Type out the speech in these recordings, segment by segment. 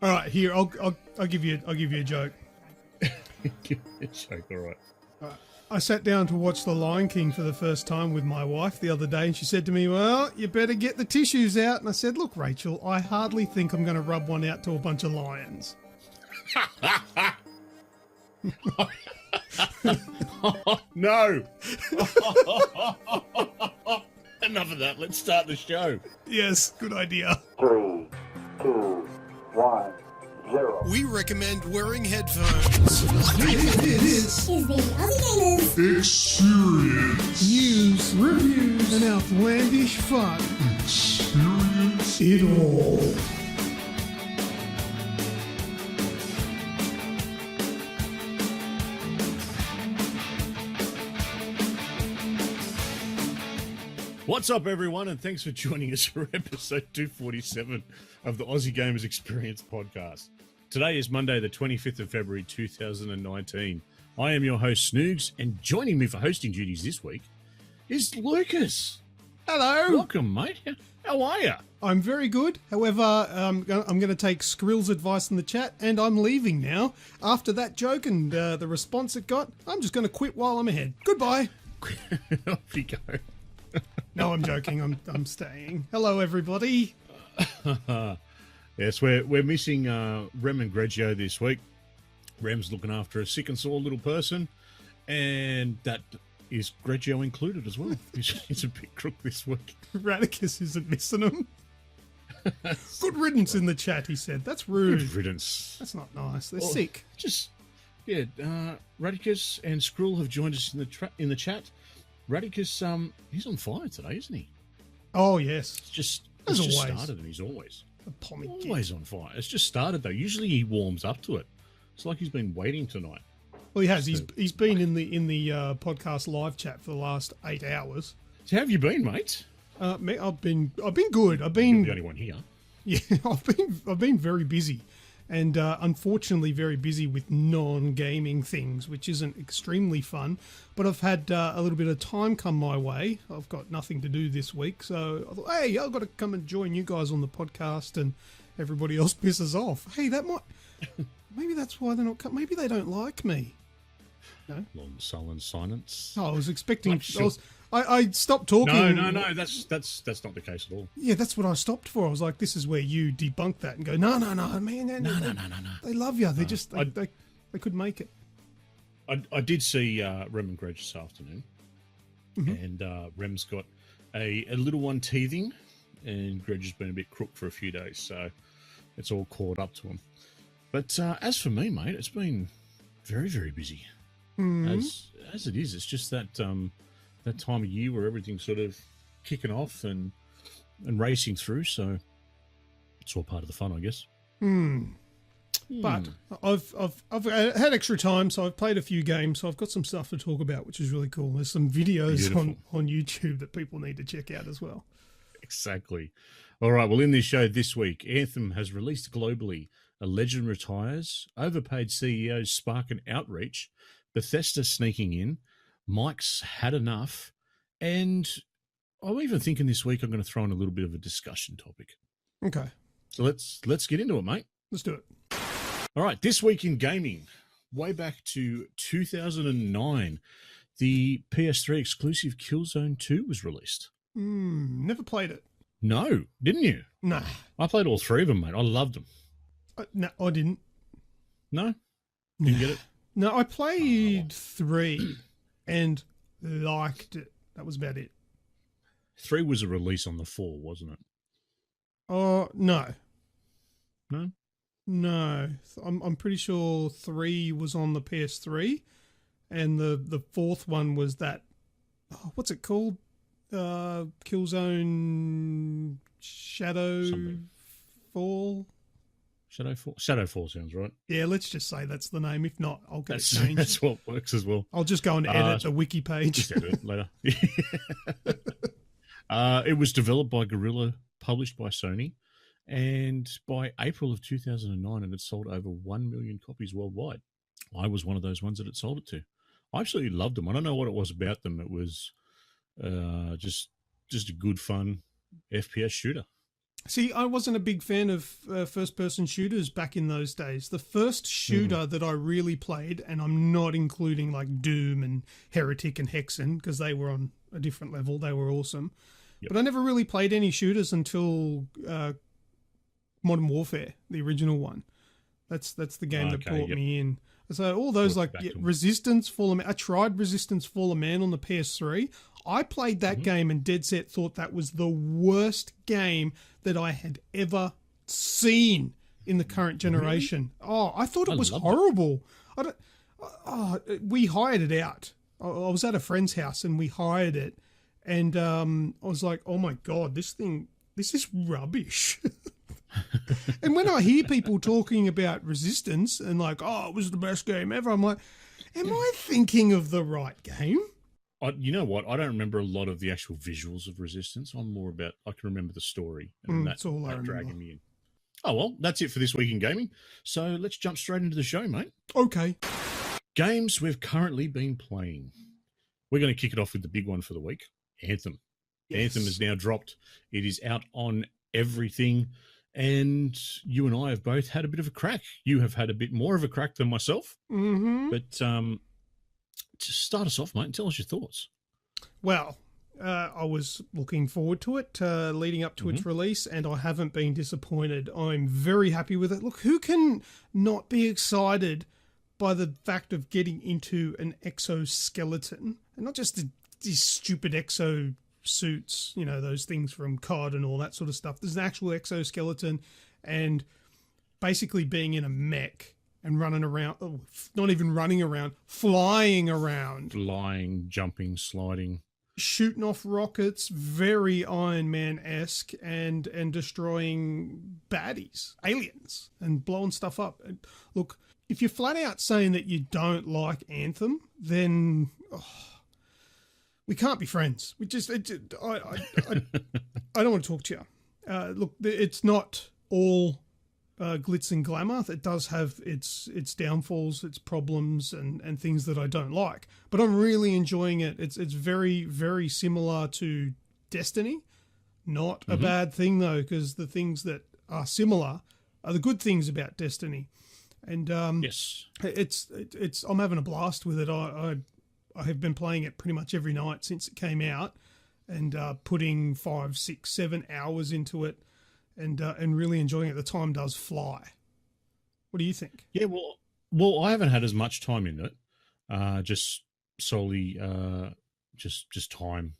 All right, here I'll give you a joke. Give me a joke, all right. I sat down to watch The Lion King for the first time with my wife the other day, and she said to me, "Well, you better get the tissues out." And I said, "Look, Rachel, I hardly think I'm going to rub one out to a bunch of lions." No. Enough of that. Let's start the show. Yes, good idea. 3, 2, 1, 0. We recommend wearing headphones. This is the Aussie Gamers experience. News, reviews, and outlandish fun. Experience it all. What's up, everyone, and thanks for joining us for episode 247 of the Aussie Gamers Experience podcast. Today is Monday, the 25th of February, 2019. I am your host, Snoogs, and joining me for hosting duties this week is Lucas. Hello. Welcome, mate. How are you? I'm very good. However, I'm going to take Skrill's advice in the chat, and I'm leaving now. After that joke and the response it got, I'm just going to quit while I'm ahead. Goodbye. Off you go. No, I'm joking. I'm staying. Hello, everybody. Yes, we're missing Rem and Grejio this week. Rem's looking after a sick and sore little person, and that is Grejio included as well. He's a bit crook this week. Radicus isn't missing him. Good riddance in the chat, he said. That's rude. Good riddance. That's not nice. They're sick. Radicus and Skrull have joined us in the chat. Radicus, he's on fire today, isn't he? Oh, yes. It's just always. started, and he's always on fire. It's just started, though. Usually he warms up to it. It's like he's been waiting tonight. Well, he has. He's been in the podcast live chat for the last 8 hours. So how have you been, mate? I've been good. You're the only one here. Yeah, I've been very busy, and unfortunately very busy with non-gaming things, which isn't extremely fun. But I've had a little bit of time come my way. I've got nothing to do this week, so I thought, hey, I've got to come and join you guys on the podcast, and everybody else pisses off. Hey, that might... Maybe that's why they're not... Maybe they don't like me. No? Long sullen silence. Oh, I was expecting... Sure. I stopped talking. No. That's not the case at all. Yeah, that's what I stopped for. I was like, this is where you debunk that and go, no, man. No. They love you. They just... They couldn't make it. I did see Rem and Greg this afternoon, and Rem's got a little one teething, and Greg has been a bit crook for a few days, so it's all caught up to him. But as for me, mate, it's been very, very busy. As it is. It's just that that time of year where everything's sort of kicking off and racing through, so it's all part of the fun, I guess. But I've had extra time, so I've played a few games, so I've got some stuff to talk about, which is really cool. There's some videos on YouTube that people need to check out as well. Exactly. All right, well, in this show this week, Anthem has released globally, a legend retires, overpaid CEOs spark an outreach, Bethesda sneaking in, Mike's had enough, and I'm even thinking this week I'm going to throw in a little bit of a discussion topic. Okay. So let's get into it, mate. Let's do it. All right, this week in gaming, way back to 2009, the PS3 exclusive Killzone 2 was released. Never played it. No, didn't you? No. I played all three of them, mate. I loved them. No, I didn't. No? Didn't get it? No, I played 3 and liked it. That was about it. 3 was a release on the 4, wasn't it? Oh, no. No? No. I'm pretty sure 3 was on the PS3, and the fourth one was that... Oh, what's it called? Killzone Shadowfall? Shadowfall sounds right. Yeah, let's just say that's the name. If not, I'll get it changed. That's what works as well. I'll just go and edit the wiki page. Just edit it later. It was developed by Guerrilla, published by Sony, and by April of 2009, it had sold over 1 million copies worldwide. I was one of those ones that it sold it to. I absolutely loved them. I don't know what it was about them. It was just a good, fun FPS shooter. See, I wasn't a big fan of first-person shooters back in those days. The first shooter that I really played, and I'm not including like Doom and Heretic and Hexen because they were on a different level. They were awesome. Yep. But I never really played any shooters until Modern Warfare, the original one. That's the game that brought me in. So all those like Resistance, Fall of Man. I tried Resistance, Fall of Man on the PS3. I played that game and dead set thought that was the worst game that I had ever seen in the current generation. Really? Oh, I thought it was horrible. We hired it out. I was at a friend's house and we hired it. And I was like, oh my God, this is rubbish. And when I hear people talking about Resistance and like, oh, it was the best game ever, I'm like, am I thinking of the right game? You know what? I don't remember a lot of the actual visuals of Resistance. I'm more about, I can remember the story. And that's all I remember. Dragging me in. Oh, well, that's it for this week in gaming. So let's jump straight into the show, mate. Okay. Games we've currently been playing. We're going to kick it off with the big one for the week, Anthem. Yes. Anthem is now dropped. It is out on everything. And you and I have both had a bit of a crack. You have had a bit more of a crack than myself. Mm-hmm. But to start us off, mate, and tell us your thoughts. Well, I was looking forward to it leading up to its release, and I haven't been disappointed. I'm very happy with it. Look, who can not be excited by the fact of getting into an exoskeleton? And not just these stupid exo suits, you know, those things from COD and all that sort of stuff. There's an actual exoskeleton and basically being in a mech and running around, not even running around, flying around. Flying, jumping, sliding. Shooting off rockets, very Iron Man-esque, and destroying baddies, aliens, and blowing stuff up. And look, if you're flat out saying that you don't like Anthem, then... we can't be friends. I don't want to talk to you. Look, it's not all glitz and glamour. It does have its downfalls, its problems, and things that I don't like. But I'm really enjoying it. It's very, very similar to Destiny. Not a bad thing, though, because the things that are similar are the good things about Destiny. And yes, it's I'm having a blast with it. I have been playing it pretty much every night since it came out, and putting 5, 6, 7 hours into it, and really enjoying it. The time does fly. What do you think? Yeah, well, I haven't had as much time in it. Just solely, just time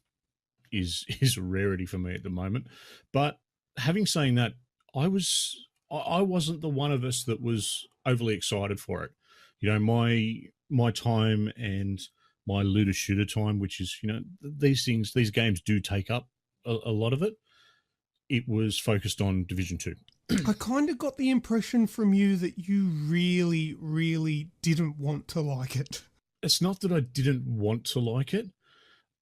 is a rarity for me at the moment. But having saying that, I wasn't the one of us that was overly excited for it. You know, my time and my looter shooter time, which is, you know, these games do take up a lot of it. It was focused on Division 2. I kind of got the impression from you that you really, really didn't want to like it. It's not that I didn't want to like it.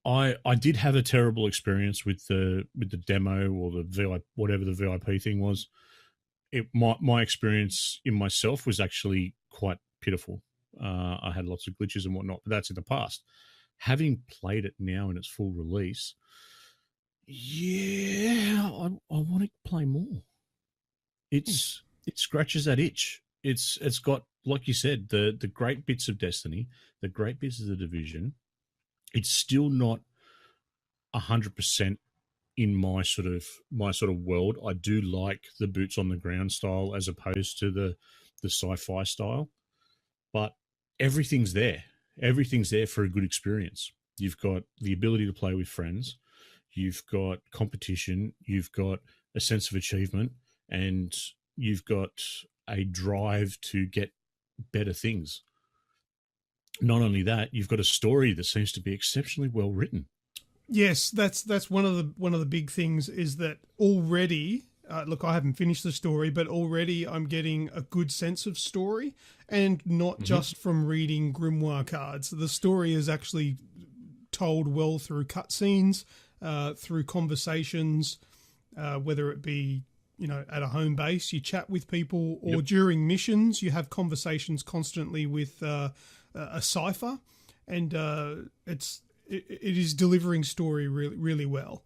I did have a terrible experience with the demo or the VIP, whatever the VIP thing was. My experience in myself was actually quite pitiful. I had lots of glitches and whatnot, but that's in the past. Having played it now in its full release, yeah, I want to play more. It scratches that itch. It's got, like you said, the great bits of Destiny, the great bits of the Division. It's still not 100% in my sort of world. I do like the boots on the ground style as opposed to the sci-fi style, but everything's there. Everything's there for a good experience. You've got the ability to play with friends. You've got competition. You've got a sense of achievement, and you've got a drive to get better things. Not only that, you've got a story that seems to be exceptionally well written. Yes, that's one of the big things is that already. Look, I haven't finished the story, but already I'm getting a good sense of story, and not just from reading grimoire cards. The story is actually told well through cutscenes, through conversations, whether it be, you know, at a home base, you chat with people, or during missions, you have conversations constantly with a cipher, and it is delivering story really, really well.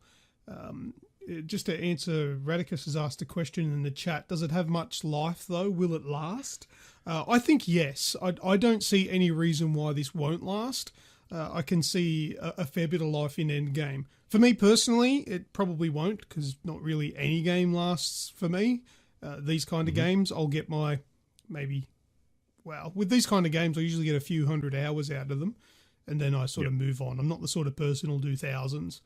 just to answer, Radicus has asked a question in the chat. Does it have much life, though? Will it last? I think yes. I don't see any reason why this won't last. I can see a fair bit of life in Endgame. For me personally, it probably won't, because not really any game lasts for me. These kind of games, I'll get my with these kind of games, I usually get a few 100 hours out of them, and then I sort of move on. I'm not the sort of person who'll do thousands.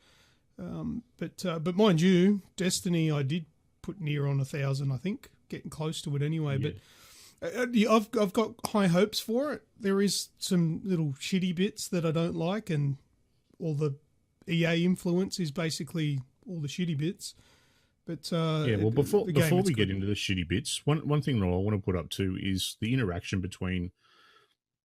But mind you, Destiny, I did put near on 1,000, I think, getting close to it anyway. Yeah. But I've got high hopes for it. There is some little shitty bits that I don't like, and all the EA influence is basically all the shitty bits. But before we get into the shitty bits, one thing that I want to put up too is the interaction between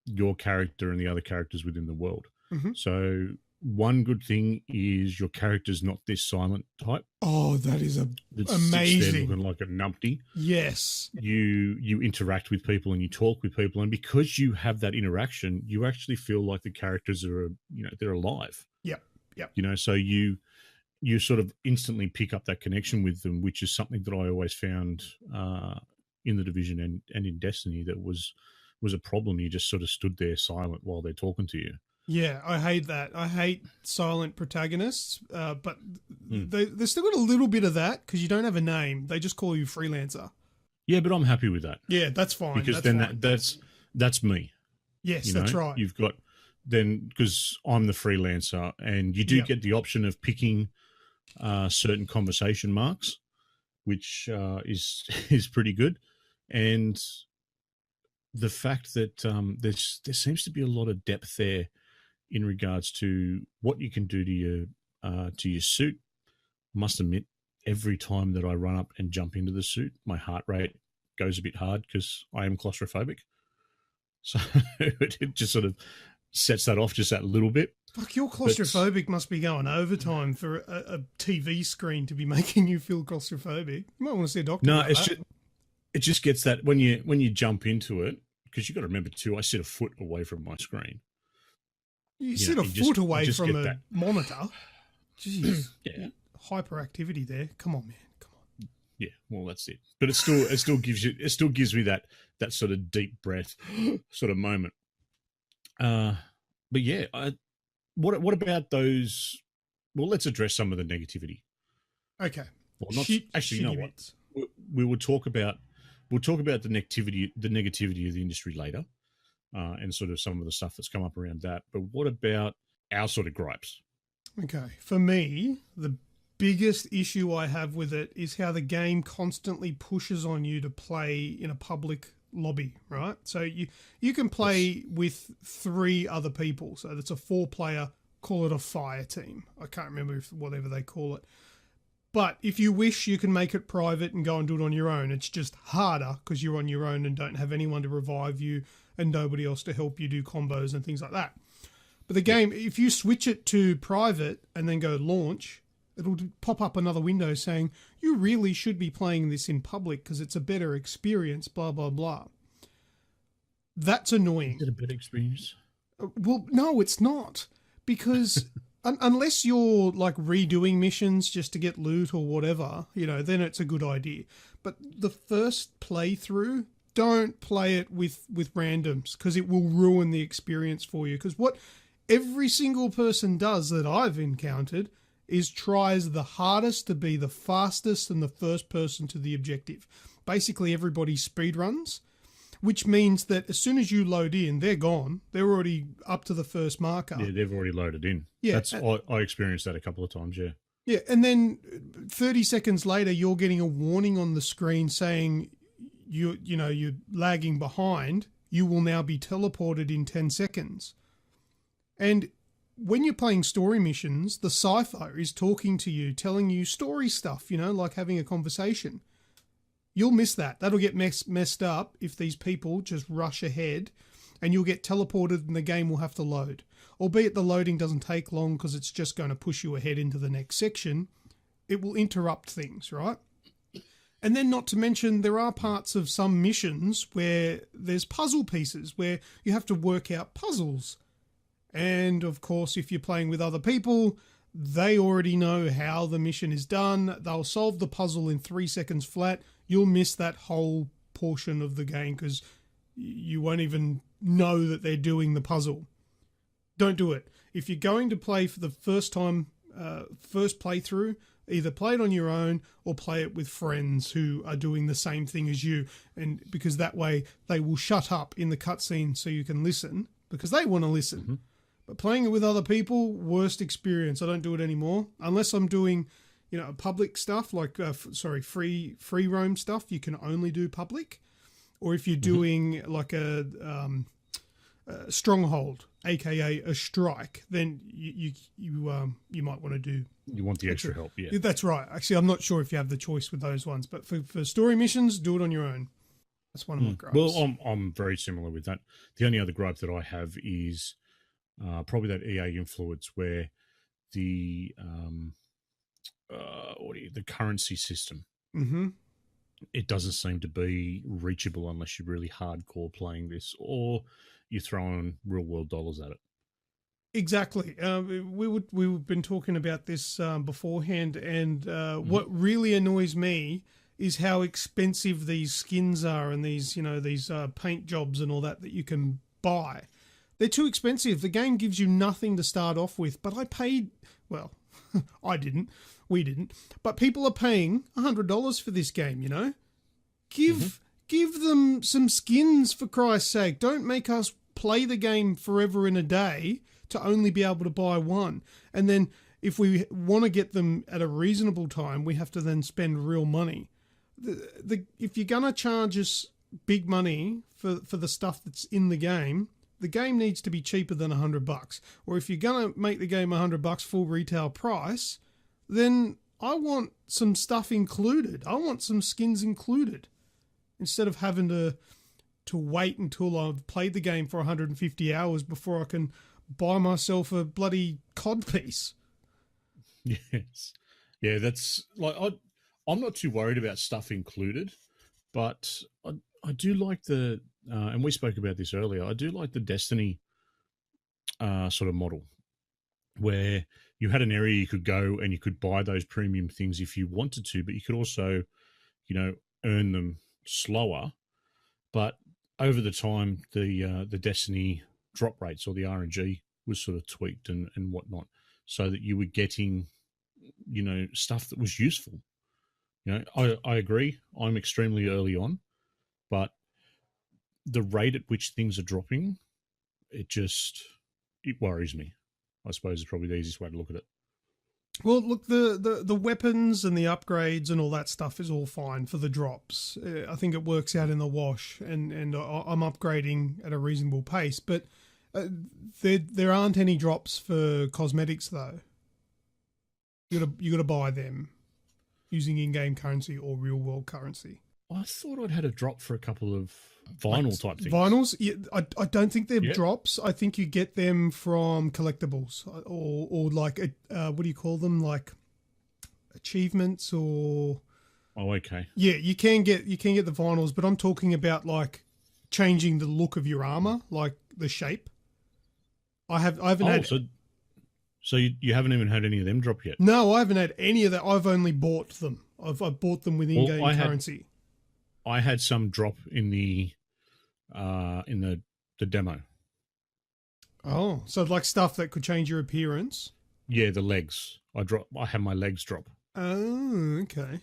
your character and the other characters within the world. Mm-hmm. So one good thing is your character's not this silent type. Oh, that is amazing. Sits there looking like a numpty. Yes. You interact with people and you talk with people, and because you have that interaction, you actually feel like the characters are, they're alive. Yep. So you sort of instantly pick up that connection with them, which is something that I always found in the Division and in Destiny that was a problem. You just sort of stood there silent while they're talking to you. Yeah, I hate that. I hate silent protagonists, but they still got a little bit of that because you don't have a name. They just call you freelancer. Yeah, but I'm happy with that. Yeah, that's fine. Because that's me. Yes, that's right. You've got because I'm the freelancer, and you do get the option of picking certain conversation marks, which is pretty good, and the fact that there seems to be a lot of depth there in regards to what you can do to your suit. Must admit, every time that I run up and jump into the suit, my heart rate goes a bit hard because I am claustrophobic. So it just sort of sets that off just that little bit. Fuck, your claustrophobic must be going overtime for a TV screen to be making you feel claustrophobic. You might want to see a doctor. No, it just gets that when you jump into it, because you got to remember too, I sit a foot away from my screen. You sit a foot away from a monitor. Jeez. Yeah. Hyperactivity there. Come on, man. Come on. Yeah, well, that's it. But it still gives me that sort of deep breath sort of moment. But yeah, what about those? Well, let's address some of the negativity. Okay. Well, you know what? We'll talk about the negativity of the industry later, and sort of some of the stuff that's come up around that. But what about our sort of gripes? Okay, for me, the biggest issue I have with it is how the game constantly pushes on you to play in a public lobby, right? So you can play with 3 other people. So that's a 4-player, call it a fire team. I can't remember whatever they call it. But if you wish, you can make it private and go and do it on your own. It's just harder because you're on your own and don't have anyone to revive you and nobody else to help you do combos and things like that. But the game, if you switch it to private and then go launch, it'll pop up another window saying, you really should be playing this in public because it's a better experience, blah, blah, blah. That's annoying. Is it a better experience? Well, no, it's not. Because unless you're like redoing missions just to get loot or whatever, then it's a good idea. But the first playthrough, don't play it with randoms because it will ruin the experience for you. Because what every single person does that I've encountered is tries the hardest to be the fastest and the first person to the objective. Basically, everybody speedruns, which means that as soon as you load in, they're gone. They're already up to the first marker. Yeah, they've already loaded in. Yeah, I experienced that a couple of times, yeah. Yeah, and then 30 seconds later, you're getting a warning on the screen saying you're lagging behind. You will now be teleported in 10 seconds. And when you're playing story missions, the cipher is talking to you, telling you story stuff, like having a conversation. You'll miss that. That'll get messed up if these people just rush ahead, and you'll get teleported and the game will have to load. Albeit the loading doesn't take long because it's just going to push you ahead into the next section. It will interrupt things, right? And then not to mention there are parts of some missions where there's puzzle pieces where you have to work out puzzles. And of course, if you're playing with other people, They already know how the mission is done. They'll solve the puzzle in 3 seconds flat. You'll miss that whole portion of the game because you won't even know that they're doing the puzzle. Don't do it. If you're going to play for the first time, first playthrough, either play it on your own or play it with friends who are doing the same thing as you. And because that way they will shut up in the cutscene so you can listen because they want to listen. Mm-hmm. But playing it with other people, worst experience. I don't do it anymore unless I'm doing, public stuff like free roam stuff. You can only do public, or if you're doing like a stronghold, aka a strike, then you might want to do. You want the extra help, yeah. That's right. Actually, I'm not sure if you have the choice with those ones, but for story missions, do it on your own. That's one of my gripes. Well, I'm very similar with that. The only other gripe that I have is probably that EA influence where the the currency system. Mm-hmm. It doesn't seem to be reachable unless you're really hardcore playing this, or you're throwing real world dollars at it. Exactly. We've been talking about this beforehand, and what really annoys me is how expensive these skins are, and these paint jobs and all that you can buy. They're too expensive. The game gives you nothing to start off with, but I paid. Well, I didn't. We didn't. But people are paying $100 for this game. Give them some skins for Christ's sake. Don't make us play the game forever in a day to only be able to buy one. And then if we want to get them at a reasonable time, we have to then spend real money. If you're going to charge us big money for the stuff that's in the game needs to be cheaper than $100. Or if you're going to make the game $100 full retail price, then I want some stuff included. I want some skins included. Instead of having to wait until I've played the game for 150 hours before I can buy myself a bloody cod piece. Yes. Yeah, that's like I'm not too worried about stuff included, but I do like the and we spoke about this earlier. I do like the Destiny sort of model where you had an area you could go and you could buy those premium things if you wanted to, but you could also, earn them slower. But over the time, the Destiny drop rates or the RNG was sort of tweaked and whatnot, so that you were getting, stuff that was useful. I agree. I'm extremely early on, but the rate at which things are dropping, it worries me. I suppose is probably the easiest way to look at it. Well, look, the weapons and the upgrades and all that stuff is all fine for the drops. I think it works out in the wash, and I'm upgrading at a reasonable pace. But there aren't any drops for cosmetics though. You got to buy them using in-game currency or real-world currency. I thought I'd had a drop for a couple of vinyl type things. Vinyls? Yeah, I don't think they're drops. I think you get them from collectibles or like, what do you call them? Like achievements or... Oh, okay. Yeah, you can get the vinyls, but I'm talking about like changing the look of your armor, like the shape. I haven't had... So you haven't even had any of them drop yet? No, I haven't had any of that. I've only bought them. I've bought them with in-game currency. I had some drop in the demo. Oh, so like stuff that could change your appearance? Yeah, the legs. I had my legs drop. Oh, okay.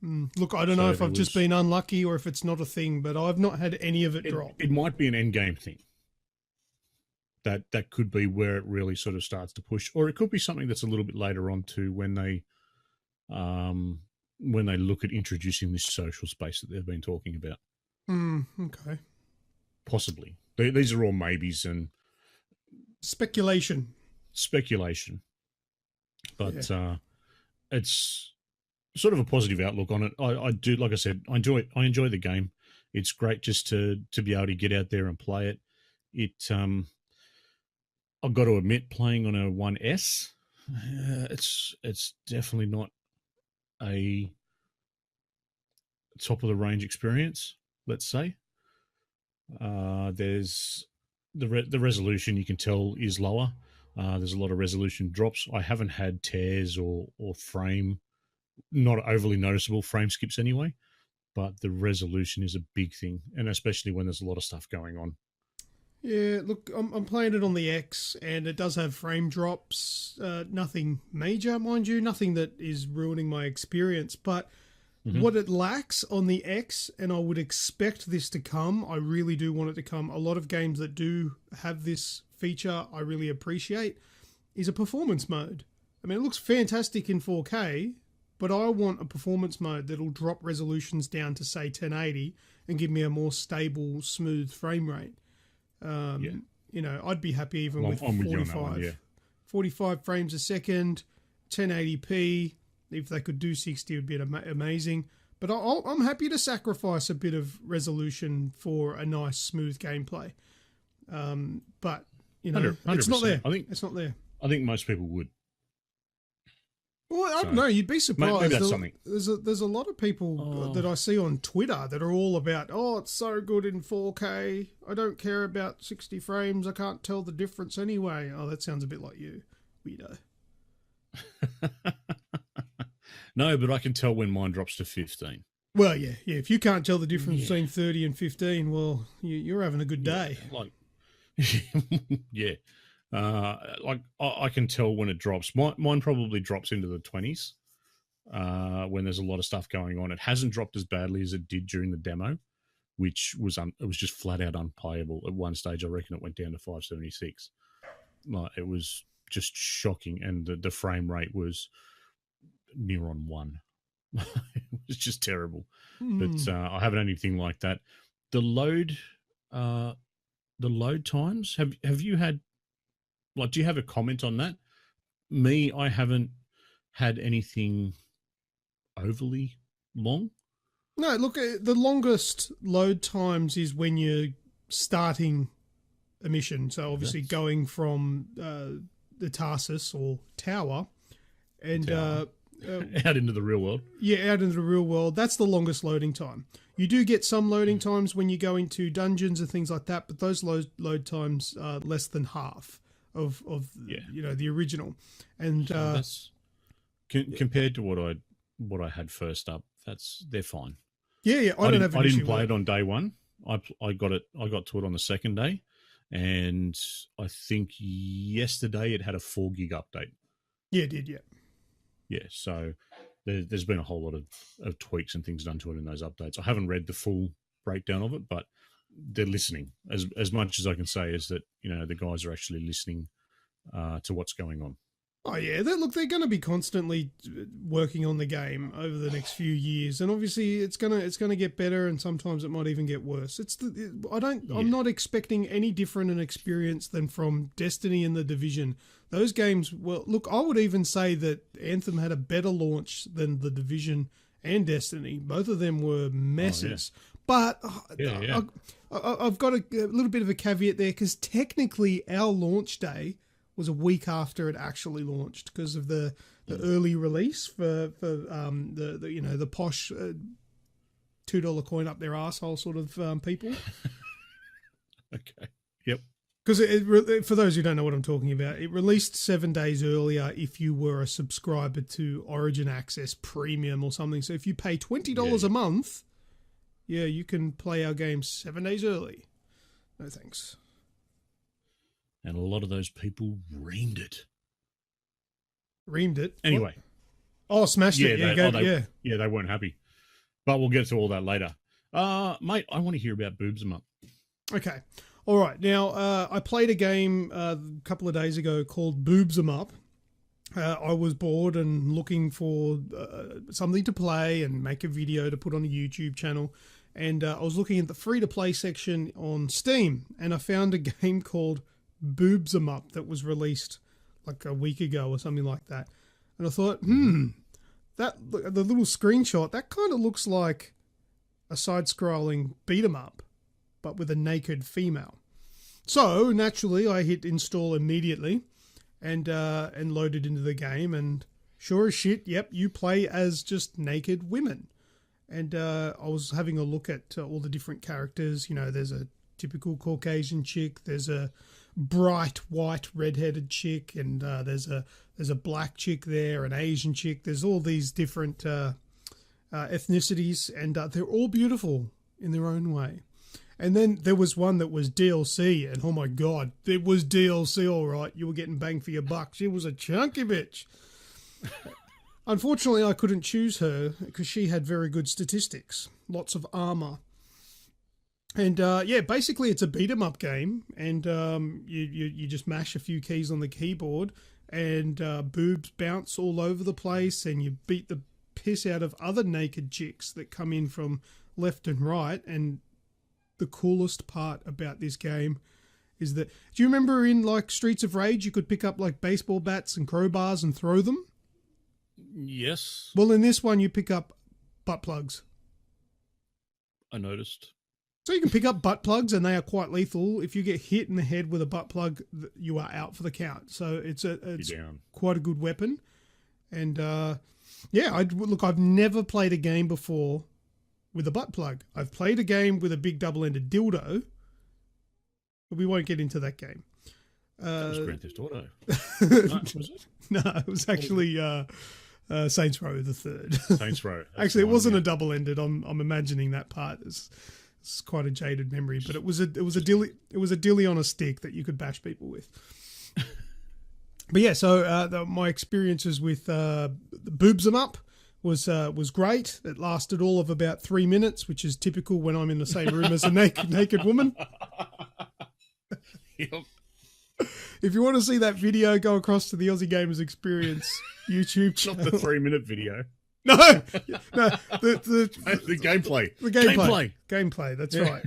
Look, I don't know if I've just been unlucky or if it's not a thing, but I've not had any of it drop. It might be an end game thing. That could be where it really sort of starts to push, or it could be something that's a little bit later on too, when they look at introducing this social space that they've been talking about. Okay. Possibly. These are all maybes and speculation. But it's sort of a positive outlook on it. I do, like I said, I enjoy the game. It's great just to be able to get out there and play it. I've got to admit, playing on a 1S, it's definitely not a top of the range experience, let's say. There's the resolution, you can tell, is lower. There's a lot of resolution drops. I haven't had tears or frame, not overly noticeable frame skips anyway, but the resolution is a big thing, and especially when there's a lot of stuff going on. Yeah, look, I'm playing it on the X, and it does have frame drops. Nothing major, mind you, nothing that is ruining my experience. But what it lacks on the X, and I would expect this to come, I really do want it to come. A lot of games that do have this feature, I really appreciate, is a performance mode. I mean, it looks fantastic in 4K, but I want a performance mode that'll drop resolutions down to, say, 1080 and give me a more stable, smooth frame rate. You know, I'd be happy even with 45. 45 frames a second, 1080p. If they could do 60, it would be amazing. But I'm happy to sacrifice a bit of resolution for a nice, smooth gameplay. But, you know, 100%. it's not there. It's not there. I think most people would. Well, I don't know. You'd be surprised. Maybe that's something. There's a lot of people that I see on Twitter that are all about, oh, it's so good in 4K. I don't care about 60 frames. I can't tell the difference anyway. Oh, that sounds a bit like you, weirdo. No, but I can tell when mine drops to 15. Well, yeah. If you can't tell the difference between 30 and 15, well, you're having a good day. Yeah. Like I can tell when it drops. Mine probably drops into the 20s when there's a lot of stuff going on. It hasn't dropped as badly as it did during the demo, which was it was just flat out unplayable. At one stage, I reckon it went down to 576. Like, it was just shocking, and the frame rate was near on 1. It was just terrible. But I haven't had anything like that. The load times. Have you had? Like, do you have a comment on that? Me, I haven't had anything overly long. No, look, the longest load times is when you're starting a mission. So obviously going from the Tarsus or tower and out into the real world. Yeah, out into the real world. That's the longest loading time. You do get some loading times when you go into dungeons and things like that, but those load times are less than half of you know, the original. And that's compared to what I had first up, they're fine. Yeah, I didn't play it on day one. I got to it on the second day, and I think yesterday it had a 4 gig update. Yeah, it did. Yeah, so there's been a whole lot of tweaks and things done to it in those updates. I haven't read the full breakdown of it, but they're listening. As much as I can say is that, you know, the guys are actually listening to what's going on. Oh yeah, they're going to be constantly working on the game over the next few years, and obviously it's gonna get better, and sometimes it might even get worse. I'm not expecting any different an experience than from Destiny and The Division. Those games, well, look, I would even say that Anthem had a better launch than The Division and Destiny. Both of them were messes. But I've got a little bit of a caveat there, because technically our launch day was a week after it actually launched because of the early release for the posh $2 coin up their asshole sort of people. Okay. Yep. Because for those who don't know what I'm talking about, it released 7 days earlier if you were a subscriber to Origin Access Premium or something. So if you pay $20 a month, you can play our game 7 days early. No thanks. And a lot of those people reamed it. Reamed it? Anyway. What? Oh, smashed it. Yeah, they weren't happy. But we'll get to all that later. Mate, I want to hear about Boobs 'em Up. Okay. All right. Now, I played a game a couple of days ago called Boobs 'em Up. I was bored and looking for something to play and make a video to put on a YouTube channel. And I was looking at the free-to-play section on Steam, and I found a game called Boobs 'em Up that was released like a week ago or something like that. And I thought, the little screenshot, that kind of looks like a side-scrolling beat 'em up, but with a naked female. So naturally, I hit install immediately and loaded into the game. And sure as shit, yep, you play as just naked women. And I was having a look at all the different characters. You know, there's a typical Caucasian chick. There's a bright white redheaded chick, and there's a black chick there, an Asian chick. There's all these different ethnicities, and they're all beautiful in their own way. And then there was one that was DLC, and oh my God, it was DLC, all right. You were getting bang for your buck. She was a chunky bitch. Unfortunately, I couldn't choose her because she had very good statistics, lots of armor. And basically it's a beat 'em up game, and you just mash a few keys on the keyboard, and boobs bounce all over the place, and you beat the piss out of other naked chicks that come in from left and right. And the coolest part about this game is that, do you remember in like Streets of Rage you could pick up like baseball bats and crowbars and throw them? Yes. Well, in this one you pick up butt plugs. I noticed. So you can pick up butt plugs, and they are quite lethal. If you get hit in the head with a butt plug, you are out for the count. So it's quite a good weapon. And I've never played a game before with a butt plug. I've played a game with a big double-ended dildo, but we won't get into that game. That was Grand Theft Auto. No, was it? No, it was actually Saints Row the Third. Saints Row. Actually, it wasn't a double-ended. I'm imagining that part. It's quite a jaded memory, but it was a dilly on a stick that you could bash people with. But yeah, so my experiences with the boobs 'em up was great. It lasted all of about 3 minutes, which is typical when I'm in the same room as a naked woman. Yep. If you want to see that video, go across to the Aussie Gamers Experience YouTube channel. Not the 3-minute video. No, the gameplay. The gameplay. That's right.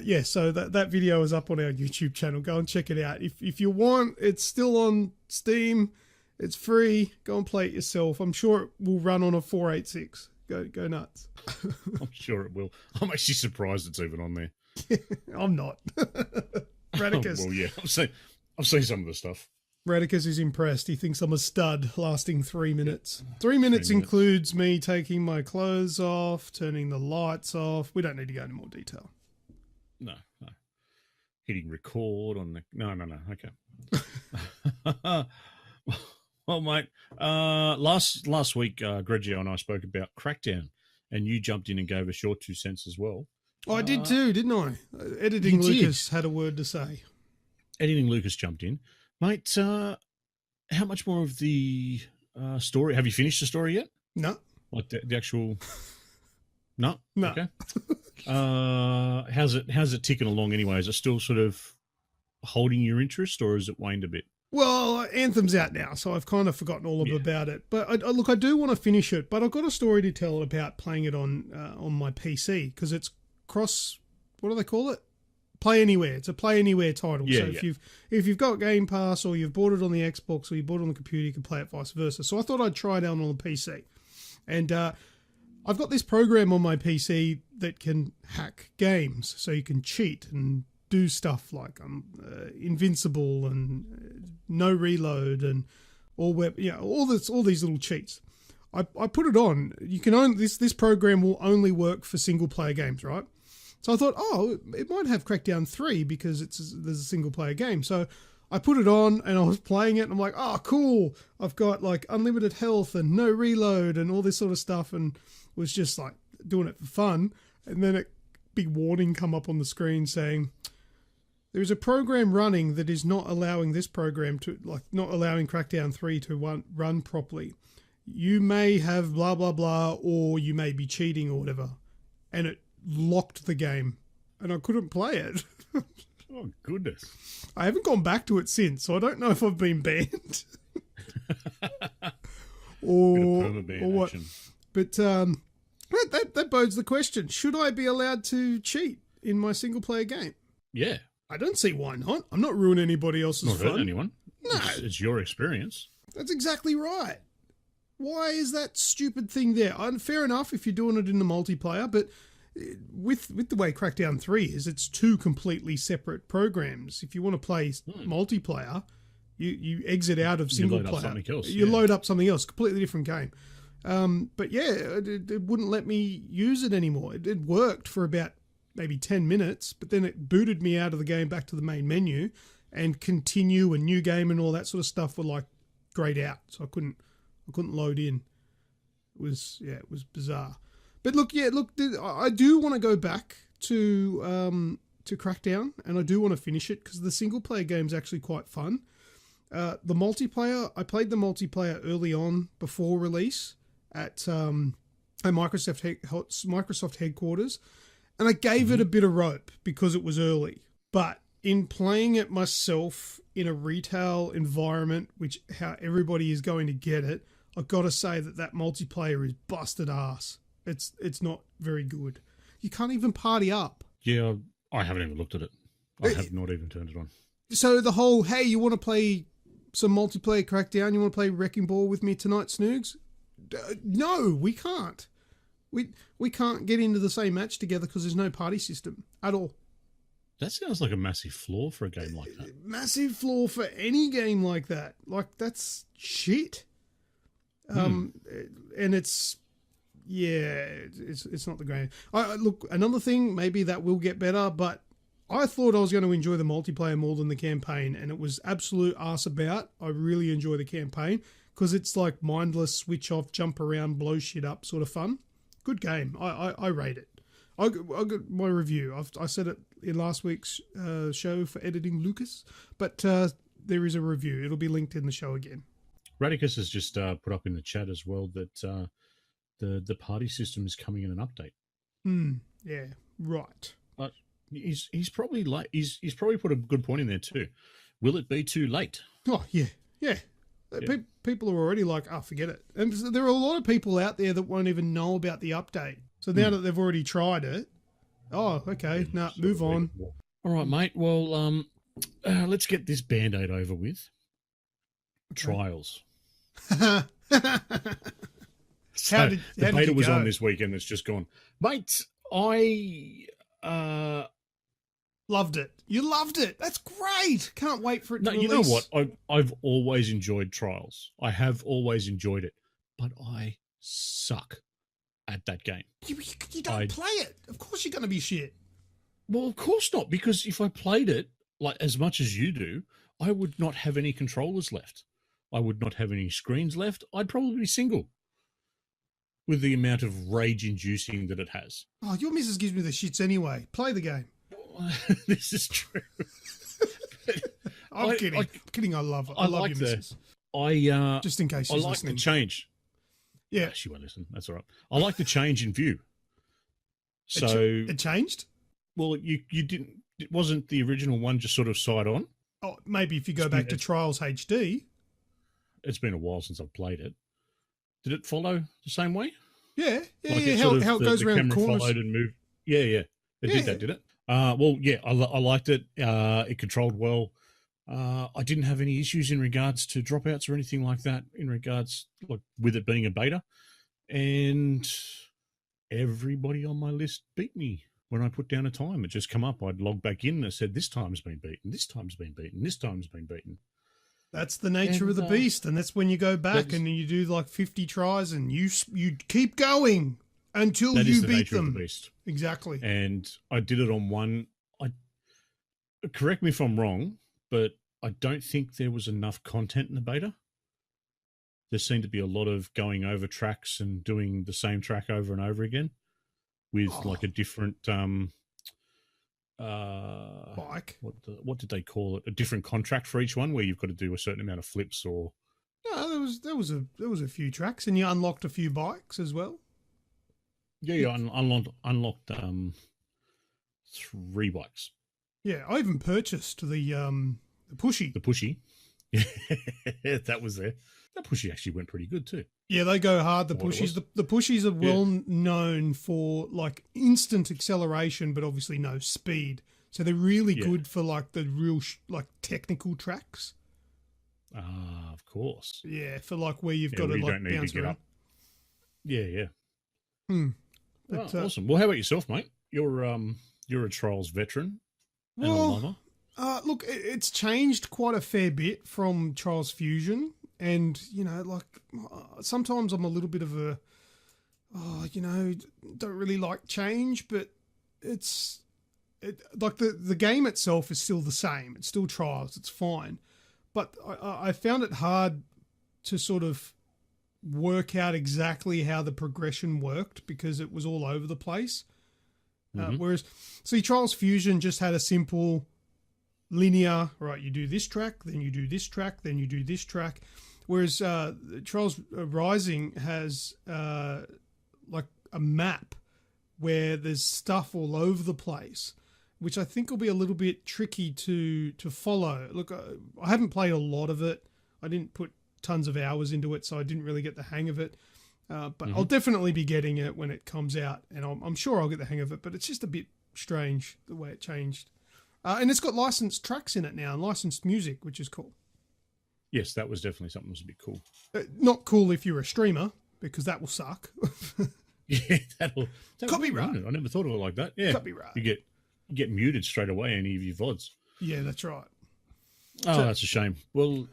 Yes. So that video is up on our YouTube channel. Go and check it out. If you want, it's still on Steam. It's free. Go and play it yourself. I'm sure it will run on a 486. Go nuts. I'm sure it will. I'm actually surprised it's even on there. I'm not. Radicus. Well, yeah. I've seen some of the stuff. Radicus is impressed. He thinks I'm a stud, lasting 3 minutes. 3 minutes includes me taking my clothes off, turning the lights off. We don't need to go into more detail. No. Hitting record on the... No. Okay. Well, mate, last week, Grejio and I spoke about Crackdown, and you jumped in and gave us your 2 cents as well. Oh, I did too, didn't I? Editing Lucas had a word to say. Editing Lucas jumped in. Mate, how much more of the story? Have you finished the story yet? No. Like the actual... No? No. Okay. How's it ticking along anyway? Is it still sort of holding your interest, or has it waned a bit? Well, Anthem's out now, so I've kind of forgotten all about it. But I do want to finish it, but I've got a story to tell about playing it on my PC, because it's cross... What do they call it? Play Anywhere. It's a Play Anywhere title. Yeah, so if you've got Game Pass, or you've bought it on the Xbox, or you bought it on the computer, you can play it vice versa. So I thought I'd try it out on the PC. And I've got this program on my PC that can hack games, so you can cheat and do stuff like invincible and no reload and all these little cheats. I put it on. You can only this program will only work for single player games, right? So I thought, it might have Crackdown 3 because there's a single player game. So I put it on and I was playing it and I'm like, cool. I've got like unlimited health and no reload and all this sort of stuff, and was just like doing it for fun. And then a big warning come up on the screen saying, there is a program running that is not allowing this program to, not allowing Crackdown 3 to run properly. You may have blah, blah, blah, or you may be cheating or whatever. And it locked the game and I couldn't play it. Oh, goodness. I haven't gone back to it since, so I don't know if I've been banned. or what. Action. But that bodes the question. Should I be allowed to cheat in my single player game? Yeah. I don't see why not. I'm not ruining anybody else's fun. Not hurting anyone. No. It's your experience. That's exactly right. Why is that stupid thing there? Fair enough if you're doing it in the multiplayer, but with the way Crackdown 3 is, it's 2 completely separate programs. If you want to play multiplayer, you exit out of single player. Something else, you load up something else, completely different game. But yeah, it wouldn't let me use it anymore. It worked for about maybe 10 minutes, but then it booted me out of the game back to the main menu, and continue a new game and all that sort of stuff were like grayed out. So I couldn't load in. It was bizarre. But look, I do want to go back to Crackdown, and I do want to finish it because the single player game is actually quite fun. The multiplayer, I played the multiplayer early on before release at Microsoft headquarters, and I gave it a bit of rope because it was early. But in playing it myself in a retail environment, which how everybody is going to get it, I've got to say that multiplayer is busted ass. It's not very good. You can't even party up. Yeah, I haven't even looked at it. I have not even turned it on. So the whole, hey, you want to play some multiplayer Crackdown? You want to play Wrecking Ball with me tonight, Snoogs? No, we can't. We can't get into the same match together because there's no party system at all. That sounds like a massive flaw for a game like that. Massive flaw for any game like that. Like, that's shit. And it's not the game. Look, another thing, maybe that will get better, but I thought I was going to enjoy the multiplayer more than the campaign, and it was absolute arse about. I really enjoy the campaign because it's like mindless, switch off, jump around, blow shit up sort of fun. Good game. I rate it. I got my review. I said it in last week's show for editing Lucas, but there is a review. It'll be linked in the show again. Radicus has just put up in the chat as well that the party system is coming in an update. Yeah, right. He's probably like he's probably put a good point in there too. Will it be too late? Oh yeah. People are already like, forget it. And there are a lot of people out there that won't even know about the update. So now that they've already tried it, okay, move on. All right, mate. Well, let's get this Band-Aid over with. Okay. Trials. The beta was on this weekend. It's just gone, mate. I loved it. You loved it. That's great. Can't wait for it to release. You know what? I've always enjoyed Trials. I have always enjoyed it, but I suck at that game. You don't play it. Of course you're going to be shit. Well, of course not, because if I played it like as much as you do, I would not have any controllers left. I would not have any screens left. I'd probably be single with the amount of rage-inducing that it has. Oh, your missus gives me the shits anyway. Play the game. This is true. I'm kidding. I love it. I love your missus. Just in case she's I like listening. the change. Yeah. She won't listen. That's all right. I like the change in view. So it changed? Well, you didn't. It wasn't the original one just sort of side on. Oh, maybe if you go back to Trials HD. It's been a while since I've played it. Did it follow the same way? Yeah. Like How it goes around the corners. Followed and moved. Yeah. It did that, did it? Well, yeah, I liked it. It controlled well. I didn't have any issues in regards to dropouts or anything like that in regards with it being a beta. And everybody on my list beat me when I put down a time. It just come up. I'd log back in and it said, this time's been beaten, this time's been beaten, this time's been beaten. That's the nature of the beast. And that's when you go back and you do like 50 tries and you keep going until you beat them. Of the beast. Exactly. And I did it on one. Correct me if I'm wrong, but I don't think there was enough content in the beta. There seemed to be a lot of going over tracks and doing the same track over and over again with like a different bike. What did they call it? A different contract for each one, where you've got to do a certain amount of flips or. No, there was a few tracks, and you unlocked a few bikes as well. Yeah, unlocked 3 bikes. Yeah, I even purchased the pushy. The pushy. Yeah, that was there. That pushy actually went pretty good too. Yeah, they go hard, the pushies. The pushies are well known for like instant acceleration, but obviously no speed. So they're really good for like the real technical tracks. Of course. Yeah, for like where you've got to like bounce around. Yeah. But, awesome. Well, how about yourself, mate? You're a Trials veteran and a lover. Look, it's changed quite a fair bit from Trials Fusion. And, sometimes I'm a little bit of don't really like change, but it's like the game itself is still the same. It's still Trials. It's fine. But I found it hard to sort of work out exactly how the progression worked because it was all over the place. Whereas, see, Trials Fusion just had a simple linear, right, you do this track, then you do this track, then you do this track. Whereas Trials Rising has like a map where there's stuff all over the place, which I think will be a little bit tricky to follow. Look, I haven't played a lot of it. I didn't put tons of hours into it, so I didn't really get the hang of it. But I'll definitely be getting it when it comes out, and I'm sure I'll get the hang of it, but it's just a bit strange the way it changed. And it's got licensed tracks in it now and licensed music, which is cool. Yes, that was definitely something that was a bit cool. Not cool if you're a streamer, because that will suck. Yeah, that'll Copyright. I never thought of it like that. Yeah, Copyright. You get muted straight away any of your VODs. Yeah, that's right. Oh, that's a shame. Well,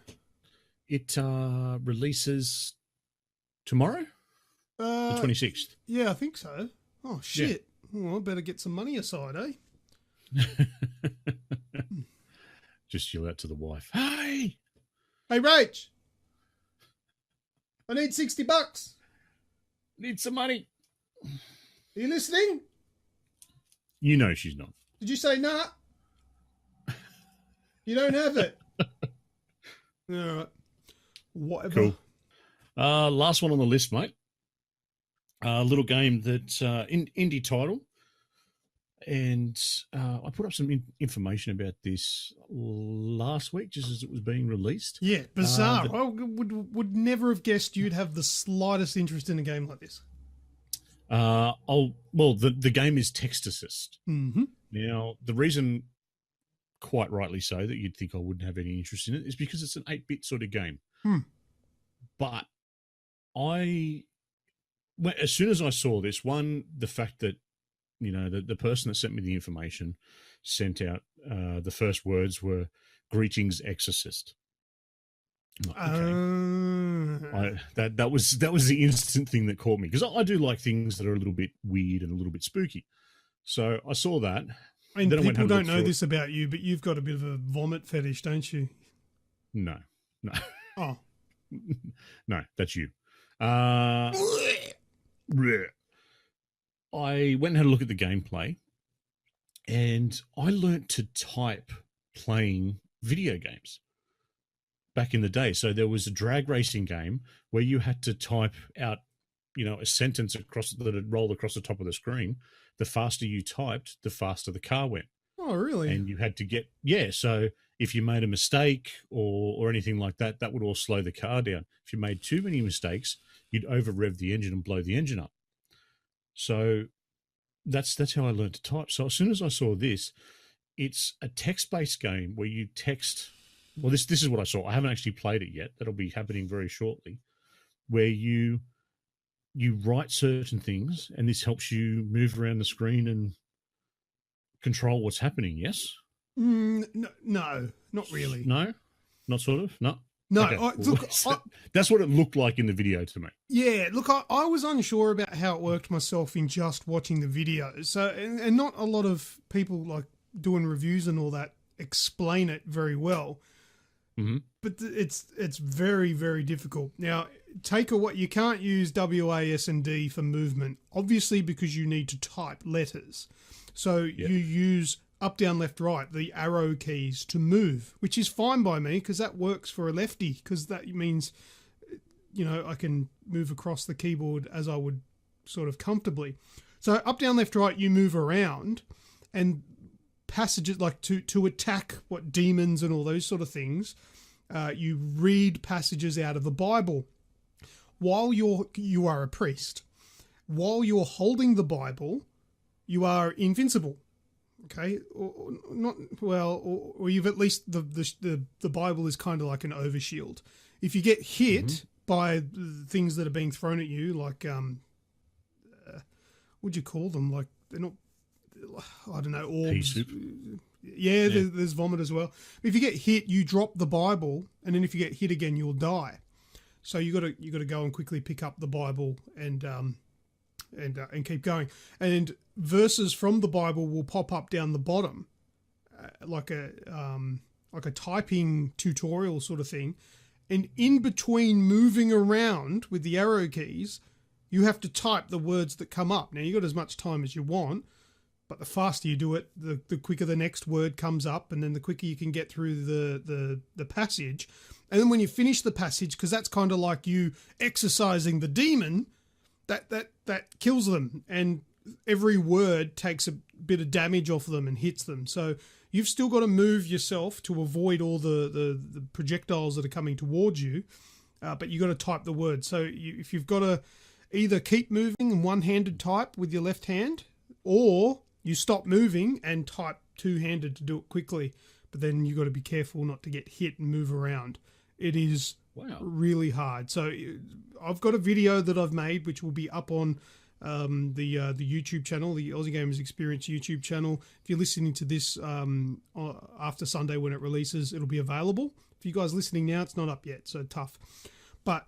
it releases tomorrow, the 26th. Yeah, I think so. Oh, shit. Yeah. Well, I better get some money aside, eh? Just yell out to the wife. Hey, Rach! I need $60. Need some money. Are you listening? You know she's not. Did you say nah? You don't have it. All right. Whatever. Cool. Last one on the list, mate. A little game that indie title, and I put up some information about this last week, just as it was being released. Yeah, bizarre. I would never have guessed you'd have the slightest interest in a game like this. The game is text assist. Mm-hmm. Now, the reason, quite rightly so, that you'd think I wouldn't have any interest in it is because it's an 8-bit sort of game. But as soon as I saw this, the fact that, you know, the person that sent me the information sent out, the first words were, "Greetings, Exorcist." Like, okay. That was the instant thing that caught me, because I do like things that are a little bit weird and a little bit spooky. So I saw that. I mean, people don't know this about you, but you've got a bit of a vomit fetish, don't you? No. Oh. No, that's you. I went and had a look at the gameplay, and I learnt to type playing video games back in the day. So there was a drag racing game where you had to type out, you know, a sentence that had rolled across the top of the screen. The faster you typed, the faster the car went. Oh, really? And you had to so if you made a mistake or anything like that, that would all slow the car down. If you made too many mistakes, you'd over-rev the engine and blow the engine up. So that's how I learned to type. So as soon as I saw this, it's a text-based game where you text. Well, this is what I saw. I haven't actually played it yet. That'll be happening very shortly, where you write certain things, and this helps you move around the screen and control what's happening. Yes? No, not really. No, not sort of. No. No, okay. That's what it looked like in the video to me. Yeah, look, I was unsure about how it worked myself in just watching the videos. So, and not a lot of people like doing reviews and all that explain it very well. Mm-hmm. But it's very, very difficult. Now, you can't use WAS and D for movement, obviously, because you need to type letters. So you use up, down, left, right, the arrow keys to move, which is fine by me because that works for a lefty, because that means, you know, I can move across the keyboard as I would sort of comfortably. So up, down, left, right, you move around, and passages like to attack what demons and all those sort of things, you read passages out of the Bible while you are a priest. While you're holding the Bible, you are invincible. Okay, or not well, or you've at least the Bible is kind of like an overshield. If you get hit by things that are being thrown at you, like what'd you call them? Like they're not, I don't know, orbs. Yeah, there's vomit as well. If you get hit, you drop the Bible, and then if you get hit again, you'll die. So you got to go and quickly pick up the Bible and and keep going. And verses from the Bible will pop up down the bottom, like a typing tutorial sort of thing. And in between moving around with the arrow keys, you have to type the words that come up. Now, you've got as much time as you want, but the faster you do it, the quicker the next word comes up, and then the quicker you can get through the passage. And then when you finish the passage, because that's kind of like you exercising the demon, that kills them. And every word takes a bit of damage off them and hits them. So you've still got to move yourself to avoid all the projectiles that are coming towards you, but you've got to type the word. So if you've got to either keep moving and one-handed type with your left hand, or you stop moving and type two-handed to do it quickly. But then you've got to be careful not to get hit and move around. It is really hard. So I've got a video that I've made, which will be up on the YouTube channel, the Aussie Gamers Experience YouTube channel. If you're listening to this after Sunday when it releases, it'll be available. If you guys are listening now, it's not up yet, so tough. But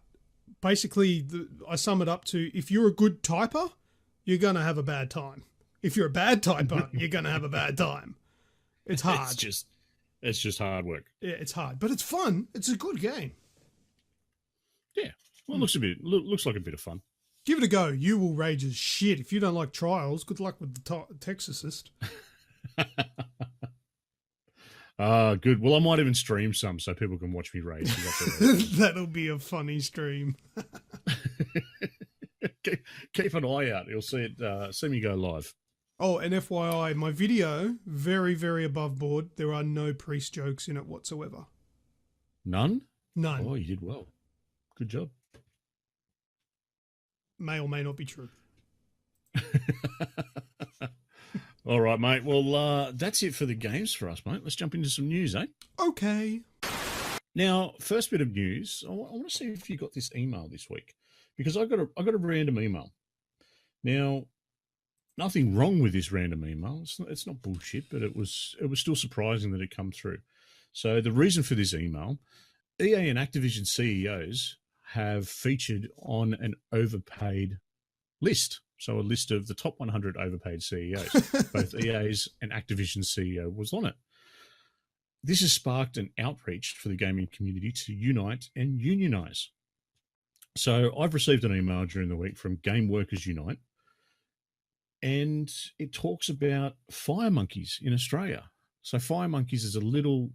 basically, I sum it up to, if you're a good typer, you're going to have a bad time. If you're a bad typer, you're going to have a bad time. It's hard. It's just hard work. Yeah, it's hard, but it's fun. It's a good game. Yeah. Well, it looks like a bit of fun. Give it a go. You will rage as shit. If you don't like trials, good luck with the Texasist. Good. Well, I might even stream some so people can watch me rage. That'll be a funny stream. Keep an eye out. You'll see it. See me go live. Oh, and FYI, my video, very, very above board. There are no priest jokes in it whatsoever. None? None. Oh, you did well. Good job. May or may not be true. All right, mate. Well, that's it for the games for us, mate. Let's jump into some news, eh? Okay. Now, first bit of news. I want to see if you got this email this week, because I got a random email. Now, nothing wrong with this random email. It's not bullshit, but it was still surprising that it come through. So the reason for this email, EA and Activision CEOs have featured on an overpaid list. So a list of the top 100 overpaid CEOs. Both EA's and Activision CEO was on it. This has sparked an outreach for the gaming community to unite and unionize. So I've received an email during the week from Game Workers Unite, and it talks about Fire Monkeys in Australia. So Fire Monkeys is a little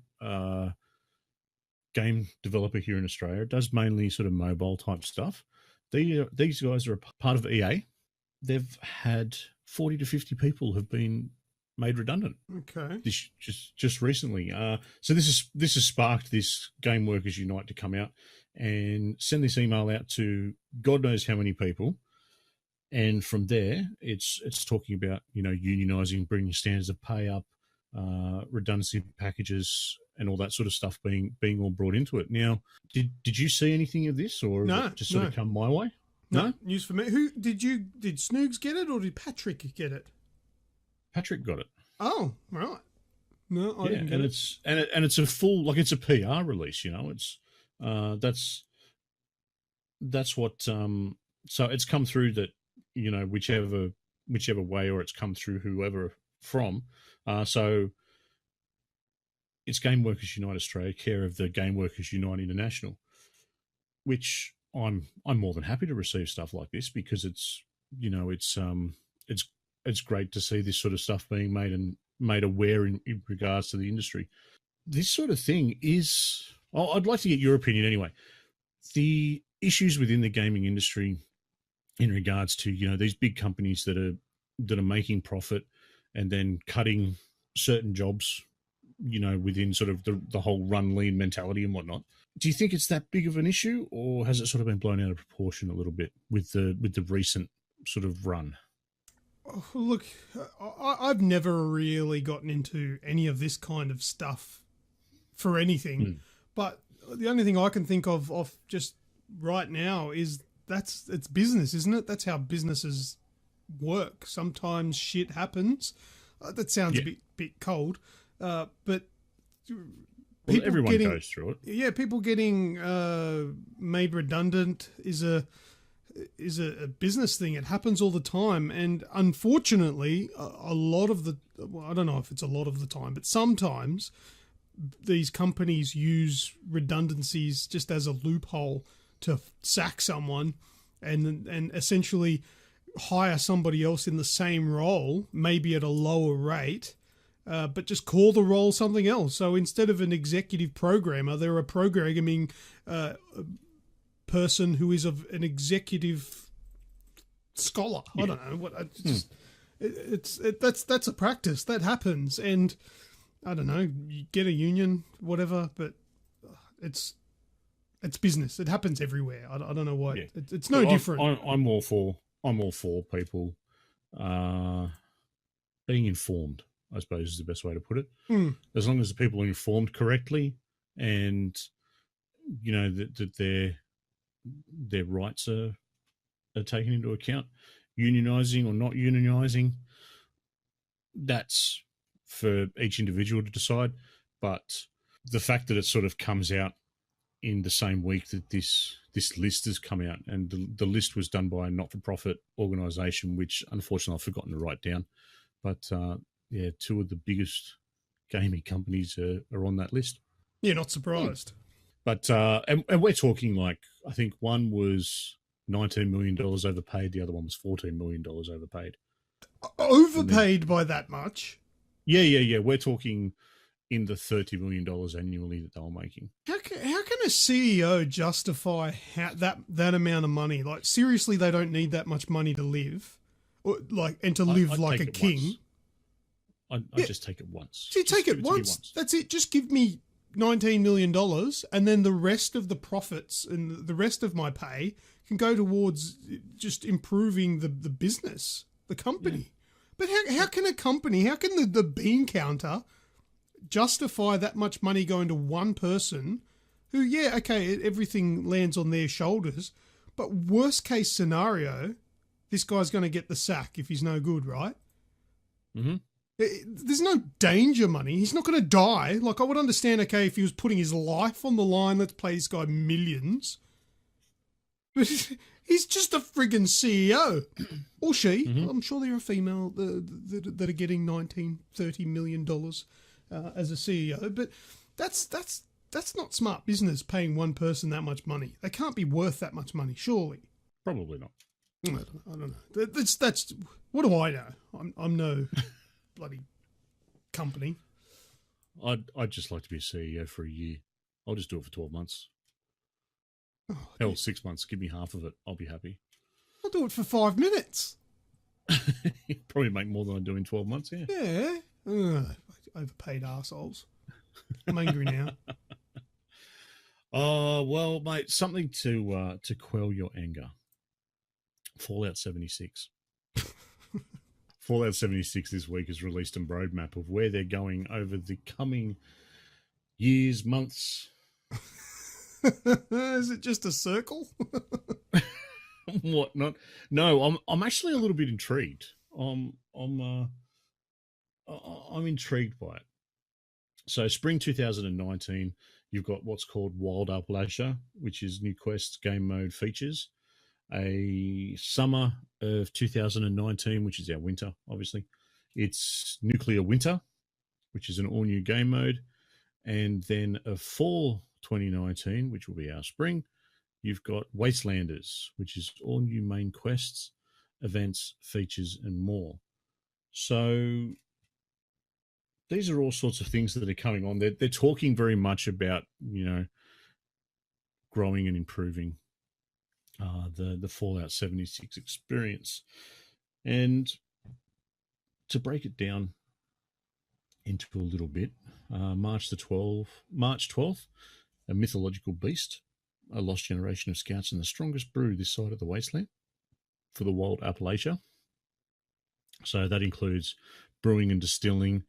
game developer here in Australia. It does mainly sort of mobile type stuff. These guys are a part of EA. They've had 40 to 50 people have been made redundant. Okay. This just recently. So this has sparked this Game Workers Unite to come out and send this email out to God knows how many people. And from there, it's talking about, unionizing, bringing standards of pay up, redundancy packages, and all that sort of stuff being all brought into it. Now, did you see anything of this, or just sort of come my way? No? News for me. Who did Snoogs get it, or did Patrick get it? Patrick got it. Oh, right. No, I didn't get it. It's a full, it's a PR release. It's that's what. So it's come through that, whichever way, or it's come through whoever from. So it's Game Workers Unite Australia, care of the Game Workers Unite International, which I'm more than happy to receive stuff like this, because it's great to see this sort of stuff being made aware in regards to the industry. This sort of thing is, I'd like to get your opinion anyway. The issues within the gaming industry in regards to, these big companies that are making profit and then cutting certain jobs, within sort of the whole run lean mentality and whatnot. Do you think it's that big of an issue, or has it sort of been blown out of proportion a little bit with the recent sort of run? Look, I've never really gotten into any of this kind of stuff for anything, but the only thing I can think of just right now is it's business, isn't it? That's how businesses work. Sometimes shit happens. That sounds a bit cold, but everyone goes through it. Yeah, people getting made redundant is a business thing. It happens all the time, and unfortunately, a lot of the, well, I don't know if it's a lot of the time, but sometimes these companies use redundancies just as a loophole to sack someone, and essentially hire somebody else in the same role, maybe at a lower rate. But just call the role something else. So instead of an executive programmer, they're a programming person who is an executive scholar. Yeah. I don't know what. That's a practice that happens, and I don't know. You get a union, whatever, but it's business. It happens everywhere. I don't know why. Yeah. It's no different. I'm all for people being informed, I suppose is the best way to put it. As long as the people are informed correctly, and you know that their rights are taken into account, unionizing or not unionizing, that's for each individual to decide. But the fact that it sort of comes out in the same week that this list has come out, and the list was done by a not-for-profit organisation, which unfortunately I've forgotten to write down, but yeah, two of the biggest gaming companies are on that list. Yeah, not surprised. But and we're talking like, I think one was $19 million overpaid, the other one was $14 million overpaid. Overpaid by that much? Yeah. We're talking in the $30 million annually that they were making. How can a CEO justify that amount of money? Like, seriously, they don't need that much money to live, or to live like a king. I just take it once. So you take it once. That's it. Just give me $19 million, and then the rest of the profits and the rest of my pay can go towards just improving the business, the company. Yeah. But how can the bean counter justify that much money going to one person who, yeah, okay, everything lands on their shoulders, but worst case scenario, this guy's going to get the sack if he's no good, right? Mm-hmm. There's no danger money. He's not going to die. Like, I would understand, okay, if he was putting his life on the line, let's play this guy millions. But he's just a friggin' CEO. Or she. Mm-hmm. I'm sure there are female that are getting $30 million as a CEO. But that's not smart business, paying one person that much money. They can't be worth that much money, surely. Probably not. I don't know. That's what do I know? I'm no bloody company. I'd just like to be a CEO for a year. I'll just do it for 12 months. Oh, hell, 6 months. Give me half of it. I'll be happy. I'll do it for 5 minutes. Probably make more than I do in 12 months, yeah. Yeah. Overpaid arseholes. I'm angry now. Oh, well, mate, something to quell your anger. Fallout 76. Fallout 76 this week has released a roadmap of where they're going over the coming years, months. Is it just a circle? What not? No, I'm actually a little bit intrigued. I'm intrigued by it. So, spring 2019, you've got what's called Wild Appalachia, which is New Quest's game mode features. A summer of 2019, which is our winter, obviously. It's Nuclear Winter, which is an all-new game mode. And then a fall 2019, which will be our spring, you've got Wastelanders, which is all new main quests, events, features, and more. So these are all sorts of things that are coming on. They're talking very much about, growing and improving the Fallout 76 experience. And to break it down into a little bit, March 12th, a mythological beast, a lost generation of scouts, and the strongest brew this side of the wasteland for the Wild Appalachia. So that includes brewing and distilling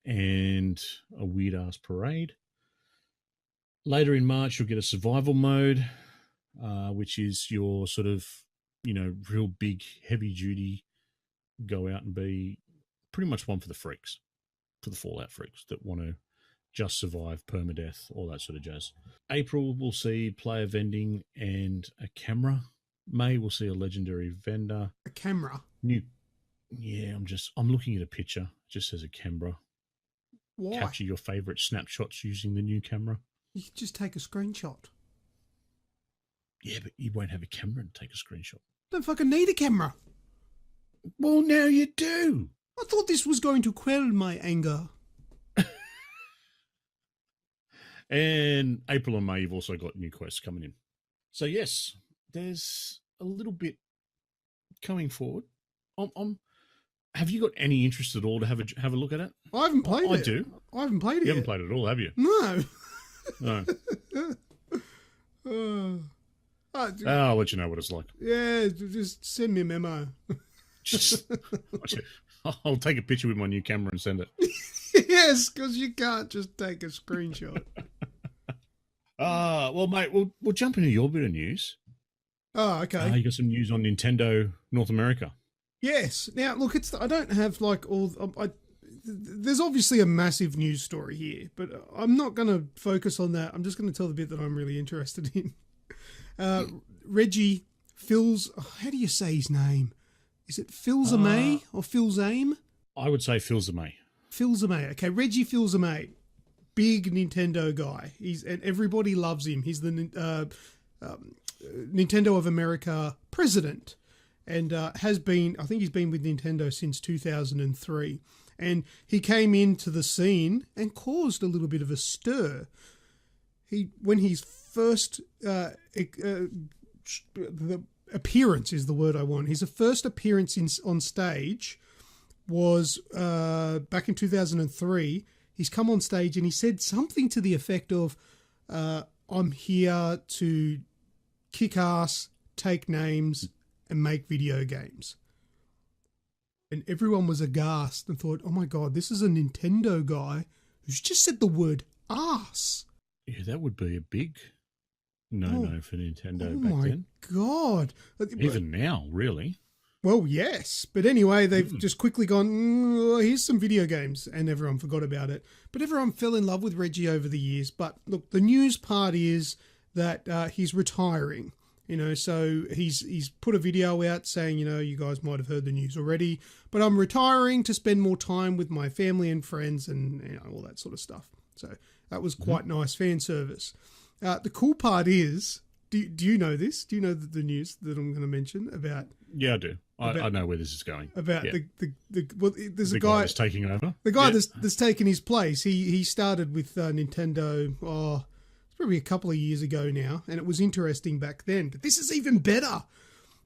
and a weird-ass parade. Later in March, you'll get a survival mode, which is your sort of, real big, heavy-duty, go out and be pretty much one for the freaks, for the Fallout freaks that want to just survive permadeath, all that sort of jazz. April, we'll see player vending and a camera May will see a legendary vendor. A camera. New. Yeah, I'm looking at a picture. It just says a camera. Why? Capture your favorite snapshots using the new camera. You can just take a screenshot. Yeah, but you won't have a camera to take a screenshot. Don't fucking need a camera. Well, now you do. I thought this was going to quell my anger. And April and May, you've also got new quests coming in. So, yes, there's a little bit coming forward. Have you got any interest at all to have a look at it? I haven't played it. I do. I haven't played it You yet. haven't played it at all, have you? No. No. I'll let you know what it's like. Yeah, just send me a memo. Just, I'll take a picture with my new camera and send it. Yes, because you can't just take a screenshot. Well, mate, we'll jump into your bit of news. Oh, okay. You got some news on Nintendo North America. Yes. Now, look, I don't have like all. There's obviously a massive news story here, but I'm not going to focus on that. I'm just going to tell the bit that I'm really interested in. Reggie Phil's. How do you say his name? Is it Philzame or Philzame? I would say Philzame. Philzame. Okay, Reggie Philzame, big Nintendo guy. And everybody loves him. He's the Nintendo of America president, and has been. I think he's been with Nintendo since 2003. And he came into the scene and caused a little bit of a stir. When his first the appearance is the word I want. His first appearance on stage was back in 2003. He's come on stage and he said something to the effect of, "I'm here to kick ass, take names, and make video games." And everyone was aghast and thought, "Oh my God, this is a Nintendo guy who's just said the word ass." Yeah, that would be a big no for Nintendo back then. God. Even now, really. Well, yes. But anyway, they've just quickly gone, here's some video games, and everyone forgot about it. But everyone fell in love with Reggie over the years. But look, the news part is that he's retiring. So he's put a video out saying, you guys might have heard the news already, but I'm retiring to spend more time with my family and friends and all that sort of stuff. So that was quite nice fan service. The cool part is, do you know this? Do you know the news that I'm going to mention about? Yeah, I do. I know where this is going. About there's the a guy that's taking over. The guy that's taken his place. He started with Nintendo. It's probably a couple of years ago now, and it was interesting back then. But this is even better.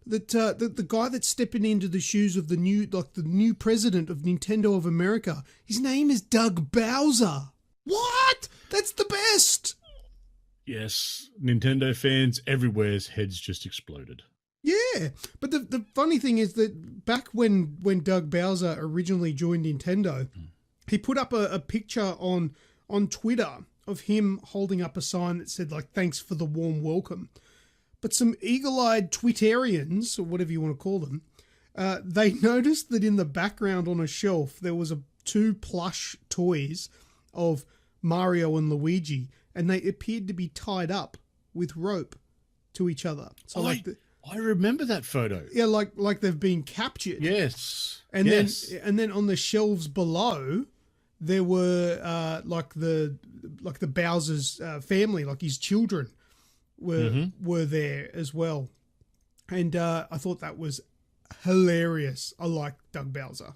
That the guy that's stepping into the shoes of the new president of Nintendo of America. His name is Doug Bowser. What? That's the best. Yes, Nintendo fans everywhere's heads just exploded. Yeah, but the funny thing is that back when Doug Bowser originally joined Nintendo, he put up a picture on Twitter of him holding up a sign that said, like, "Thanks for the warm welcome." But some eagle-eyed Twitterians, or whatever you want to call them, they noticed that in the background on a shelf there was two plush toys of Mario and Luigi, and they appeared to be tied up with rope to each other. So I remember that photo. Yeah, like they've been captured. Yes. And then on the shelves below there were like the Bowser's family, like his children were there as well. And I thought that was hilarious. I like Doug Bowser.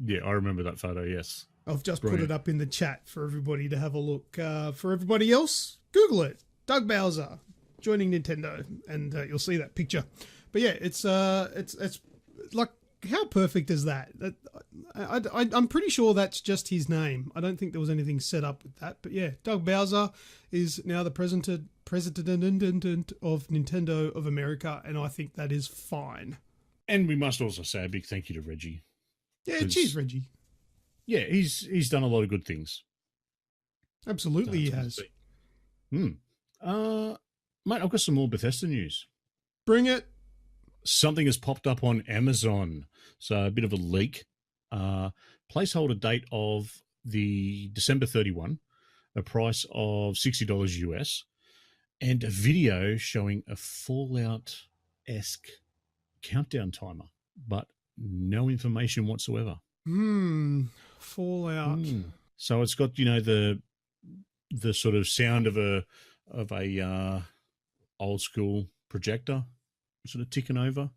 Yeah, I remember that photo, yes. I've just put it up in the chat for everybody to have a look. For everybody else, Google it. Doug Bowser joining Nintendo, and you'll see that picture. But yeah, it's like, how perfect is that? I'm pretty sure that's just his name. I don't think there was anything set up with that. But yeah, Doug Bowser is now the president of Nintendo of America, and I think that is fine. And we must also say a big thank you to Reggie. Yeah, cheers, Reggie. Yeah, he's done a lot of good things. Absolutely, he has. Mate, I've got some more Bethesda news. Bring it. Something has popped up on Amazon. So a bit of a leak. Placeholder date of the December 31, a price of $60 US, and a video showing a Fallout esque countdown timer, but no information whatsoever. Fallout. So it's got, you know, the sort of sound of a old school projector sort of ticking over,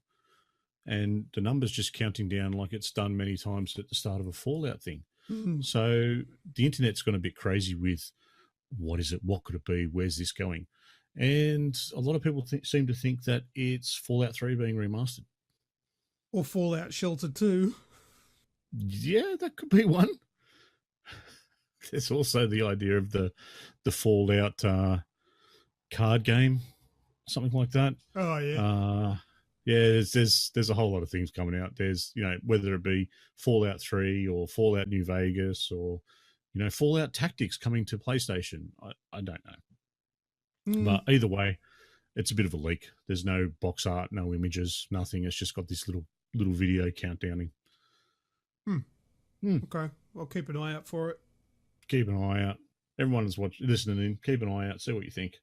and the numbers just counting down like it's done many times at the start of a Fallout thing. So the internet's gone a bit crazy with what is it? What could it be? Where's this going? And a lot of people seem to think that it's Fallout 3 being remastered. Or Fallout Shelter 2. Yeah, that could be one. There's also the idea of the Fallout card game, something like that. Oh, yeah. Yeah, there's a whole lot of things coming out. There's, you know, whether it be Fallout 3 or Fallout New Vegas or, you know, Fallout Tactics coming to PlayStation. I don't know. But either way, it's a bit of a leak. There's no box art, no images, nothing. It's just got this little video countdowning. Okay. I'll keep an eye out for it. Keep an eye out. Everyone is listening in. Keep an eye out. See what you think.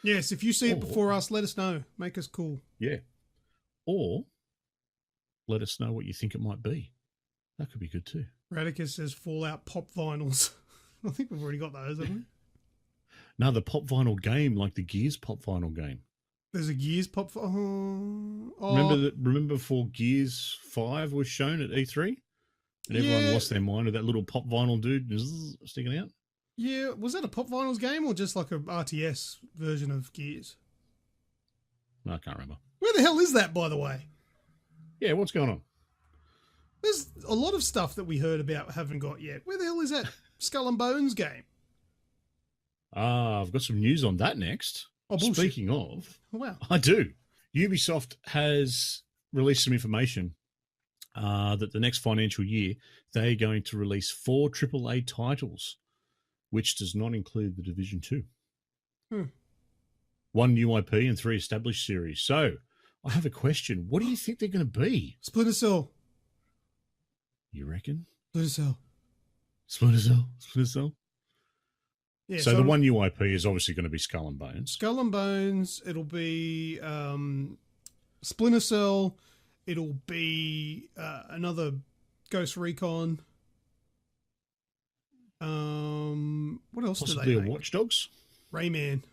Yes, if you see it before us, let us know. Make us cool. Yeah. Or let us know what you think it might be. That could be good too. Radicus says Fallout pop vinyls. I think we've already got those, haven't we? No, the pop vinyl game, like the Gears pop vinyl game. There's a Gears pop. Remember before Gears 5 was shown at E3? And everyone lost their mind with that little pop vinyl dude sticking out? Yeah, was that a pop vinyls game or just like a RTS version of Gears? I can't remember. Where the hell is that, by the way? Yeah, what's going on? There's a lot of stuff that we heard about haven't got yet. Where the hell is that Skull and Bones game? I've got some news on that next. Oh, bullshit. Speaking of, wow, I do. Ubisoft has released some information that the next financial year they're going to release 4 AAA titles, which does not include the Division 2. 1 new IP and 3 established series. So, I have a question. What do you think they're going to be? Splinter Cell. You reckon? Splinter Cell. Splinter Cell? Splinter Cell? Yeah, so the 1 new IP is obviously going to be Skull and Bones. Skull and Bones. It'll be Splinter Cell. It'll be another Ghost Recon. What else Possibly do they a make? Watch Dogs? Rayman.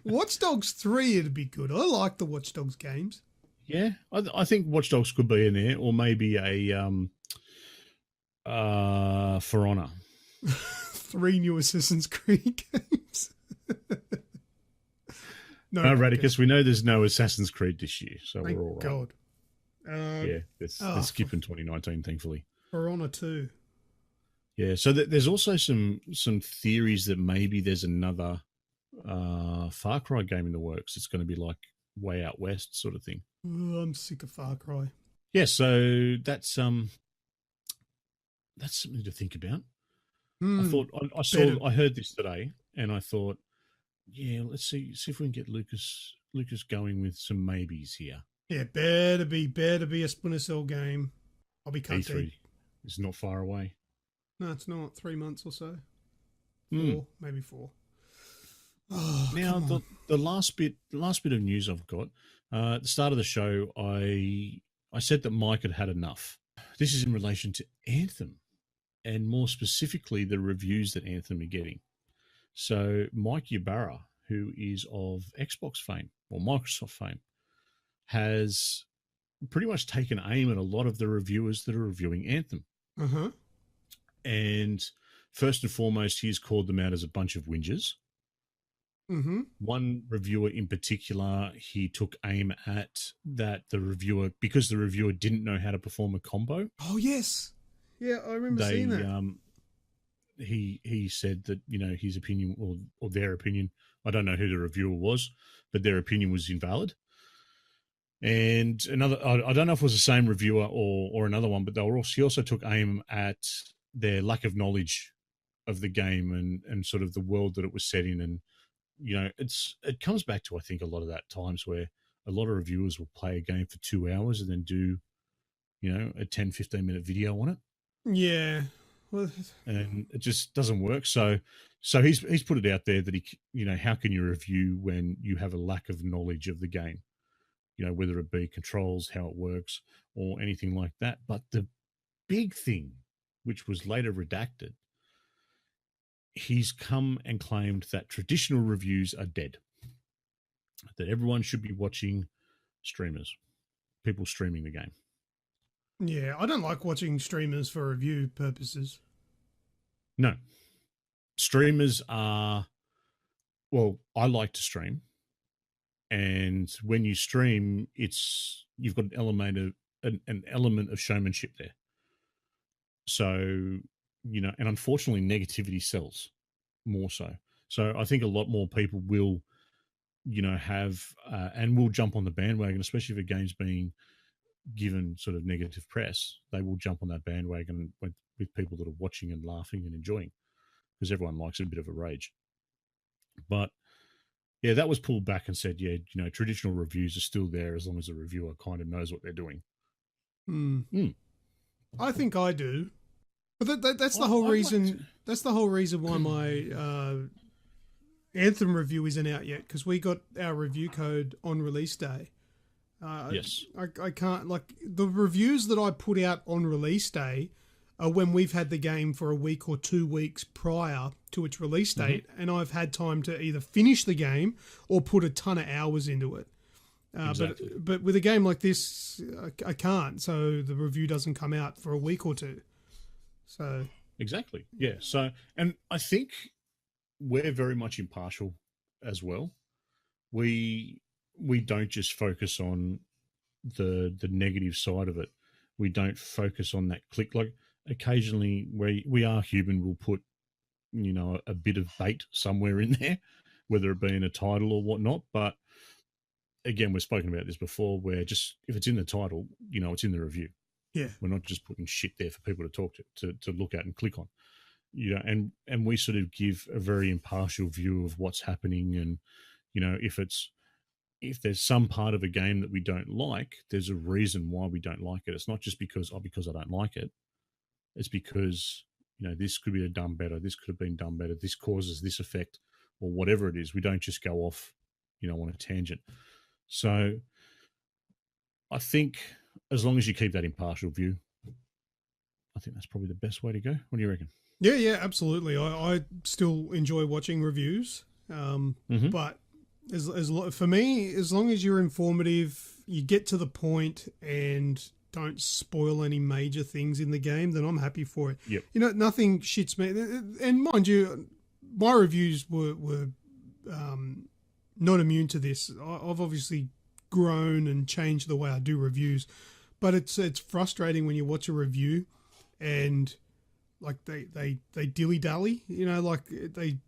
Watch Dogs 3 would be good. I like the Watch Dogs games. Yeah, I think Watch Dogs could be in there, or maybe a For Honor. 3 new Assassin's Creed games. No, Radicus, we know there's no Assassin's Creed this year, so Thank we're all right. God. Yeah, they're skipping 2019, thankfully. For Honor 2. Yeah, so there's also some theories that maybe there's another Far Cry game in the works. It's going to be like Way Out West sort of thing. Oh, I'm sick of Far Cry. Yeah, so that's something to think about. I thought I heard this today, and I thought, yeah, let's see if we can get Lucas going with some maybes here. Yeah, better be a Splinter Cell game. I'll be cut E3 is not far away. No, it's not. 3 months or so. 4, maybe 4. Oh, now the last bit of news I've got at the start of the show, I said that Mike had enough. This is in relation to Anthem, and more specifically the reviews that Anthem are getting. So Mike Ybarra, who is of Xbox fame or Microsoft fame, has pretty much taken aim at a lot of the reviewers that are reviewing Anthem. Uh-huh. And first and foremost, he's called them out as a bunch of whingers. Mm-hmm. One reviewer in particular, he took aim at because the reviewer didn't know how to perform a combo. Oh, yes. Yeah, I remember seeing that. He said that, you know, his opinion or their opinion, I don't know who the reviewer was, but their opinion was invalid. And another, I don't know if it was the same reviewer or another one, but he also took aim at their lack of knowledge of the game and sort of the world that it was set in. And, you know, it comes back to, I think, a lot of that times where a lot of reviewers will play a game for 2 hours and then do, you know, a 10, 15-minute video on it. Yeah. Well, and it just doesn't work. So he's put it out there that how can you review when you have a lack of knowledge of the game? Whether it be controls, how it works, or anything like that. But the big thing, which was later redacted, he's come and claimed that traditional reviews are dead. That everyone should be watching streamers, people streaming the game. yeah, I don't like watching streamers for review purposes. No. Streamers are, well, I like to stream. And when you stream, you've got an element of showmanship there. So, and unfortunately negativity sells more so. So I think a lot more people will, have and will jump on the bandwagon, especially if a game's being given sort of negative press. They will jump on that bandwagon with people that are watching and laughing and enjoying, because everyone likes a bit of a rage. But yeah, that was pulled back and said, yeah, traditional reviews are still there as long as the reviewer kind of knows what they're doing. I think I do, but that's the whole reason. That's the whole reason why my Anthem review isn't out yet, because we got our review code on release day. Yes, I can't, like, the reviews that I put out on release day are when we've had the game for a week or 2 weeks prior to its release date, and I've had time to either finish the game or put a ton of hours into it. Exactly. But with a game like this, I can't, so the review doesn't come out for a week or two. So exactly, yeah. So, and I think we're very much impartial as well. We don't just focus on the negative side of it. We don't focus on that click. Like, occasionally we are human. We'll put, a bit of bait somewhere in there, whether it be in a title or whatnot. But again, we've spoken about this before, where just if it's in the title, it's in the review. yeah, We're not just putting shit there for people to talk to look at and click on. And we sort of give a very impartial view of what's happening. And, if there's some part of a game that we don't like, there's a reason why we don't like it. It's not just because I don't like it. It's because, this could be done better. This could have been done better. This causes this effect, or whatever it is. We don't just go off, on a tangent. So I think as long as you keep that impartial view, I think that's probably the best way to go. What do you reckon? Yeah, absolutely. I still enjoy watching reviews, but for me, as long as you're informative, you get to the point and don't spoil any major things in the game, then I'm happy for it. Yep. Nothing shits me. And mind you, my reviews were not immune to this. I've obviously grown and changed the way I do reviews, but it's frustrating when you watch a review and like they dilly dally, like they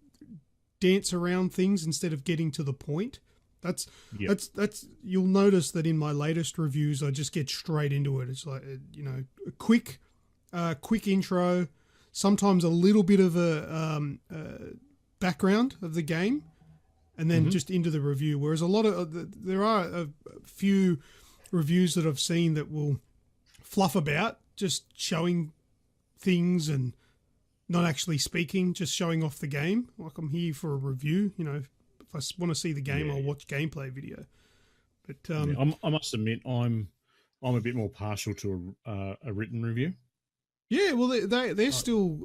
dance around things instead of getting to the point. That's you'll notice that in my latest reviews, I just get straight into it. It's like, a quick intro, sometimes a little bit of a background of the game, and then just into the review. Whereas there are a few reviews that I've seen that will fluff about, just showing things and not actually speaking, just showing off the game. Like, I'm here for a review. If I want to see the game, I'll watch gameplay video. But I must admit, I'm a bit more partial to a written review. Yeah, well, they're still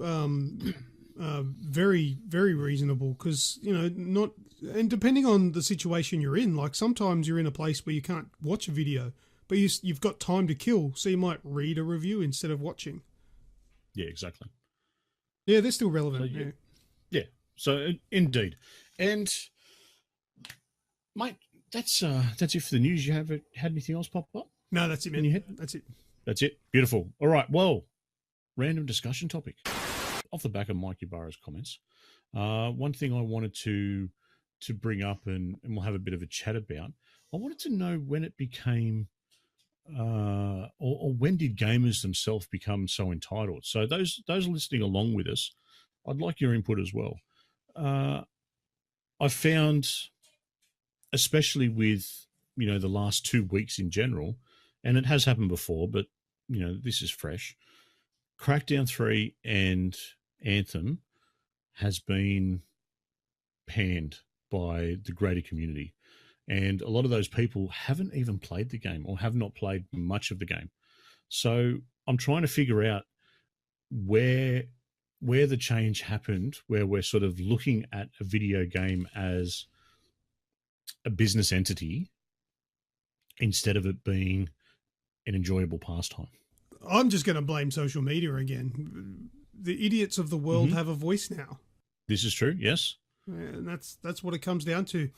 very, very reasonable, because not, and depending on the situation you're in, like sometimes you're in a place where you can't watch a video, but you've got time to kill, so you might read a review instead of watching. Yeah, exactly. Yeah, they're still relevant. So, yeah. So indeed, and mate, that's it for the news. You have had anything else pop up? No, that's it, man. In your head? That's it. That's it. Beautiful. All right. Well, random discussion topic. Off the back of Mike Ybarra's comments, one thing I wanted to bring up and we'll have a bit of a chat about. I wanted to know when it became, or when did gamers themselves become so entitled? So those listening along with us, I'd like your input as well. I found, especially with the last 2 weeks in general, and it has happened before, but this is fresh. Crackdown 3 and Anthem has been panned by the greater community. And a lot of those people haven't even played the game or have not played much of the game. So I'm trying to figure out where the change happened, where we're sort of looking at a video game as a business entity instead of it being an enjoyable pastime. I'm just going to blame social media again. The idiots of the world have a voice now. This is true, yes. And that's what it comes down to.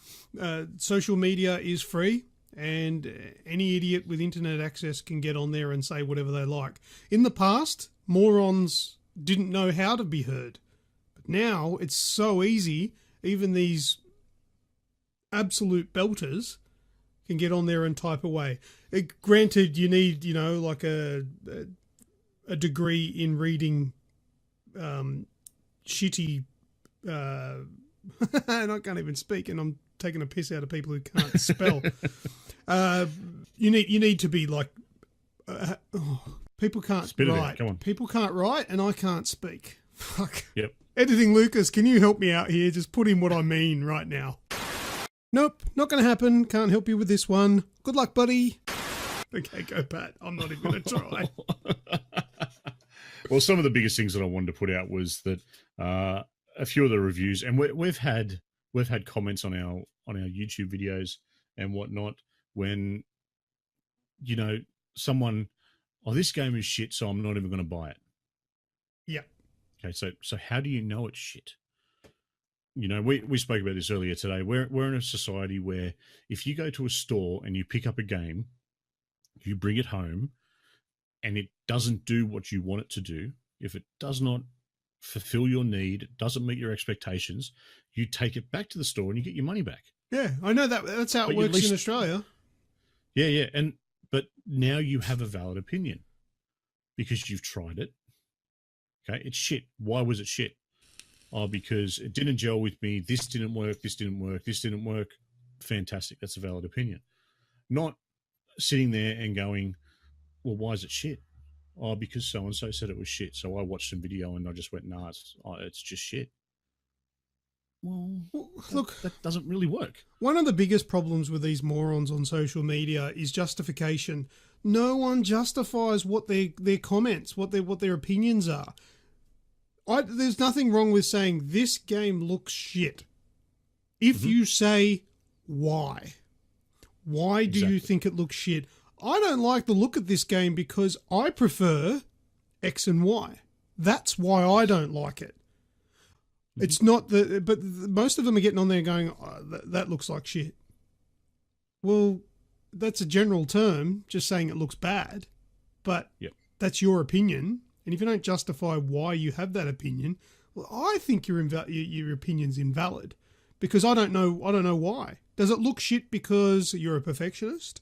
Social media is free, and any idiot with internet access can get on there and say whatever they like. In the past, morons didn't know how to be heard. But now it's so easy, even these absolute belters can get on there and type away. Granted, you need, like a degree in reading shitty... and I can't even speak, and I'm taking a piss out of people who can't spell. You need to be like... people can't write. Come on. People can't write, and I can't speak. Fuck. Yep. Editing Lucas, can you help me out here? Just put in what I mean right now. Nope, not going to happen. Can't help you with this one. Good luck, buddy. Okay, go Pat. I'm not even going to try. Well, some of the biggest things that I wanted to put out was that a few of the reviews, and we've had comments on our YouTube videos and whatnot when, someone, this game is shit, so I'm not even going to buy it. Yeah. Okay, so how do you know it's shit? We spoke about this earlier today. We're in a society where if you go to a store and you pick up a game, you bring it home, and it doesn't do what you want it to do, if it does not fulfill your need, it doesn't meet your expectations, you take it back to the store and you get your money back. Yeah, I know that. That's how it works in Australia. Yeah, but now you have a valid opinion because you've tried it. Okay, it's shit. Why was it shit? Oh, because it didn't gel with me. This didn't work. This didn't work. This didn't work. Fantastic. That's a valid opinion. Not sitting there and going, well, why is it shit? Oh, because so-and-so said it was shit. So I watched some video and I just went, nah, it's just shit. Well, look, that doesn't really work. One of the biggest problems with these morons on social media is justification. No one justifies what their comments, what their opinions are. There's nothing wrong with saying this game looks shit. If you say why do you think it looks shit? I don't like the look of this game because I prefer X and Y. That's why I don't like it. It's not but most of them are getting on there going, that looks like shit. Well, that's a general term, just saying it looks bad, but that's your opinion. And if you don't justify why you have that opinion, well, I think your opinion's invalid because I don't know why. Does it look shit because you're a perfectionist?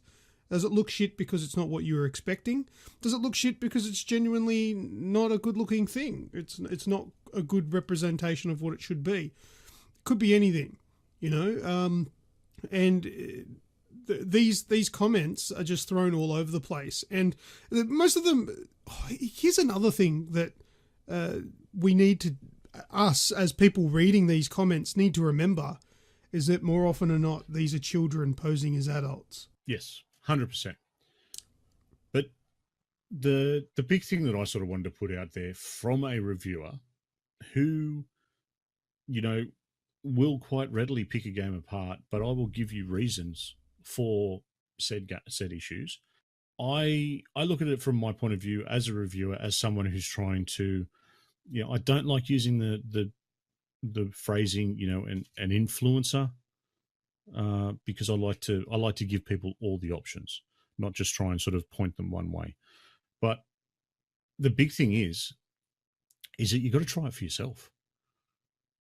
Does it look shit because it's not what you were expecting? Does it look shit because it's genuinely not a good-looking thing? It's not a good representation of what it should be. It could be anything, and these comments are just thrown all over the place. And most of them... here's another thing that we need to... us, as people reading these comments, need to remember, is that more often than not, these are children posing as adults. Yes. 100%. But the big thing that I sort of wanted to put out there from a reviewer who, will quite readily pick a game apart, but I will give you reasons for said issues. I look at it from my point of view as a reviewer, as someone who's trying to, I don't like using the phrasing, an influencer. Because I like to give people all the options, not just try and sort of point them one way. But the big thing is that you got to try it for yourself.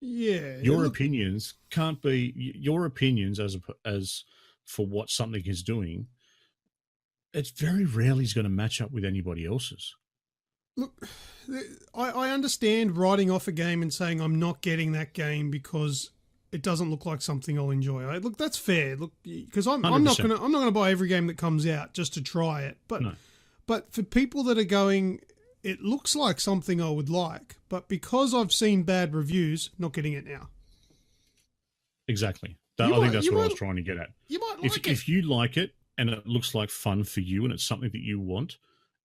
Yeah, your opinions can't be your opinions as for what something is doing. It's very rarely is going to match up with anybody else's. Look, I understand writing off a game and saying I'm not getting that game because it doesn't look like something I'll enjoy. Look, that's fair. Look, because I'm not gonna buy every game that comes out just to try it. But No. but for people that are going, it looks like something I would like, but because I've seen bad reviews, not getting it now. Exactly. I think that's what I was trying to get at. You might like it. If you like it and it looks like fun for you and it's something that you want,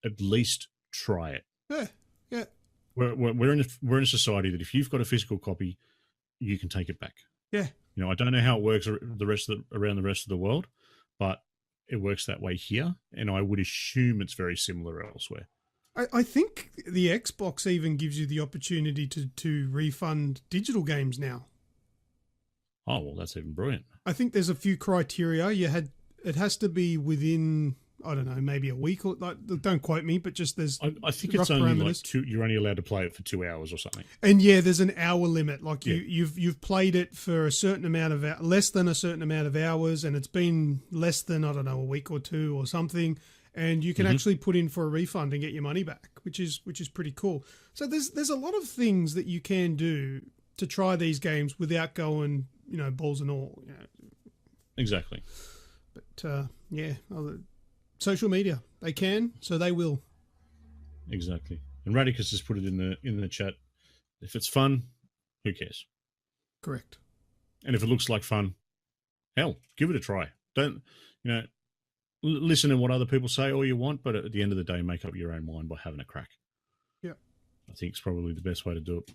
at least try it. Yeah. We're in a society that if you've got a physical copy, you can take it back. Yeah. You know, I don't know how it works around the rest of the world, but it works that way here, and I would assume it's very similar elsewhere. I think the Xbox even gives you the opportunity to refund digital games now. Oh, well, that's even brilliant. I think there's a few criteria. It has to be within, I don't know, maybe a week or like. Don't quote me, but just there's. I think it's only like you're only allowed to play it for 2 hours or something. And yeah, there's an hour limit. Like you've played it for a certain amount of less than a certain amount of hours, and it's been less than, I don't know, a week or two or something, and you can actually put in for a refund and get your money back, which is pretty cool. So there's a lot of things that you can do to try these games without going, balls and all. Exactly. But social media, they can, so they will. Exactly. And Radicus has put it in the chat. If it's fun, who cares? Correct. And if it looks like fun, hell, give it a try. Don't, listen to what other people say all you want, but at the end of the day, make up your own mind by having a crack. Yeah. I think it's probably the best way to do it.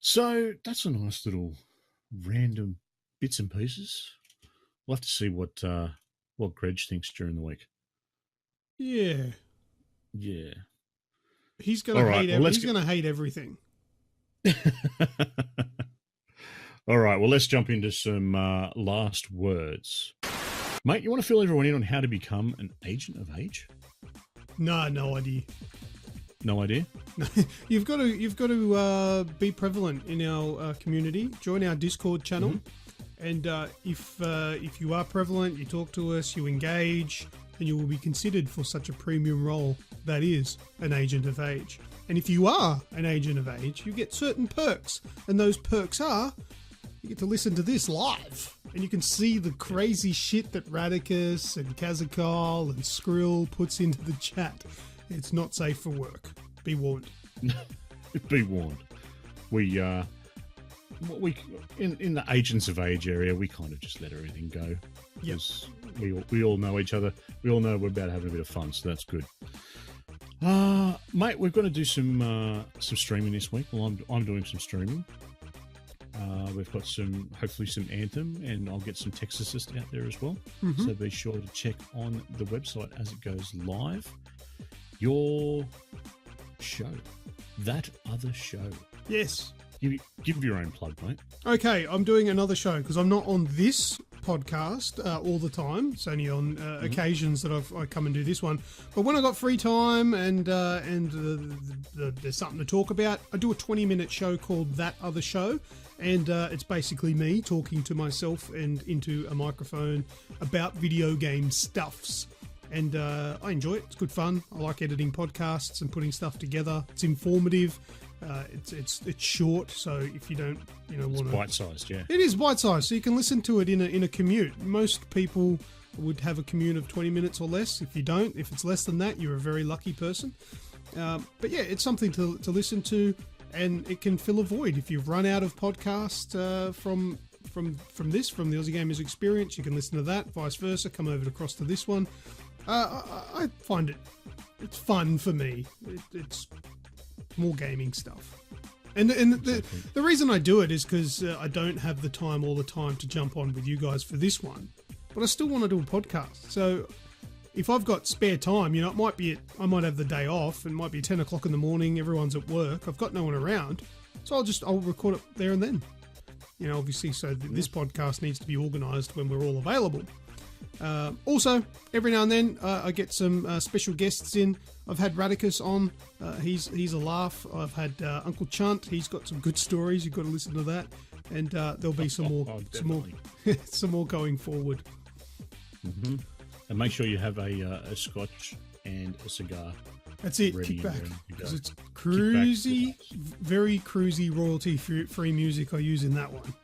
So that's a nice little random bits and pieces. We'll have to see what Greg thinks during the week. Yeah. Yeah. He's gonna hate everything. All right. Well, let's jump into some last words, mate. You want to fill everyone in on how to become an agent of age? No idea. No idea. You've got to be prevalent in our community. Join our Discord channel, and if you are prevalent, you talk to us, you engage, and you will be considered for such a premium role that is an agent of age. And if you are an agent of age, you get certain perks, and those perks are you get to listen to this live, and you can see the crazy shit that Radicus and Kazakal and Skrill puts into the chat. It's not safe for work. Be warned. Be warned. We in the agents of age area, we kind of just let everything go. Yes, we all know each other. We all know we're about having a bit of fun, so that's good. Mate, we're going to do some streaming this week. Well, I'm doing some streaming. We've got hopefully some Anthem, and I'll get some Text Assist out there as well. So be sure to check on the website as it goes live. Your show, That Other Show. Yes. Give your own plug, mate. Okay, I'm doing another show because I'm not on this podcast all the time. It's only on occasions that I come and do this one. But when I got free time and there's something to talk about, I do a 20-minute show called That Other Show. And it's basically me talking to myself and into a microphone about video game stuffs. And I enjoy it. It's good fun. I like editing podcasts and putting stuff together. It's informative. It's short, so if you don't want to, bite-sized, yeah. It is bite-sized, so you can listen to it in a commute. Most people would have a commute of 20 minutes or less. If you don't, if it's less than that, you're a very lucky person. But yeah, it's something to listen to, and it can fill a void if you've run out of podcasts from the Aussie Gamers Experience. You can listen to that. Vice versa, come over across to this one. I find it's fun for me. It's more gaming stuff, and exactly. the reason I do it is because I don't have the time all the time to jump on with you guys for this one, but I still want to do a podcast. So if I've got spare time, it might be I might have the day off, and it might be 10 o'clock in the morning, everyone's at work, I've got no one around, so I'll record it there and then. Obviously, so this podcast needs to be organised when we're all available. Also, every now and then I get some special guests in. I've had Radicus on. He's a laugh. I've had Uncle Chunt. He's got some good stories. You've got to listen to that. And there'll be some more going forward. Mm-hmm. And make sure you have a scotch and a cigar. That's it. Kick back, because it's cruisy, very cruisy, royalty-free music I use in that one.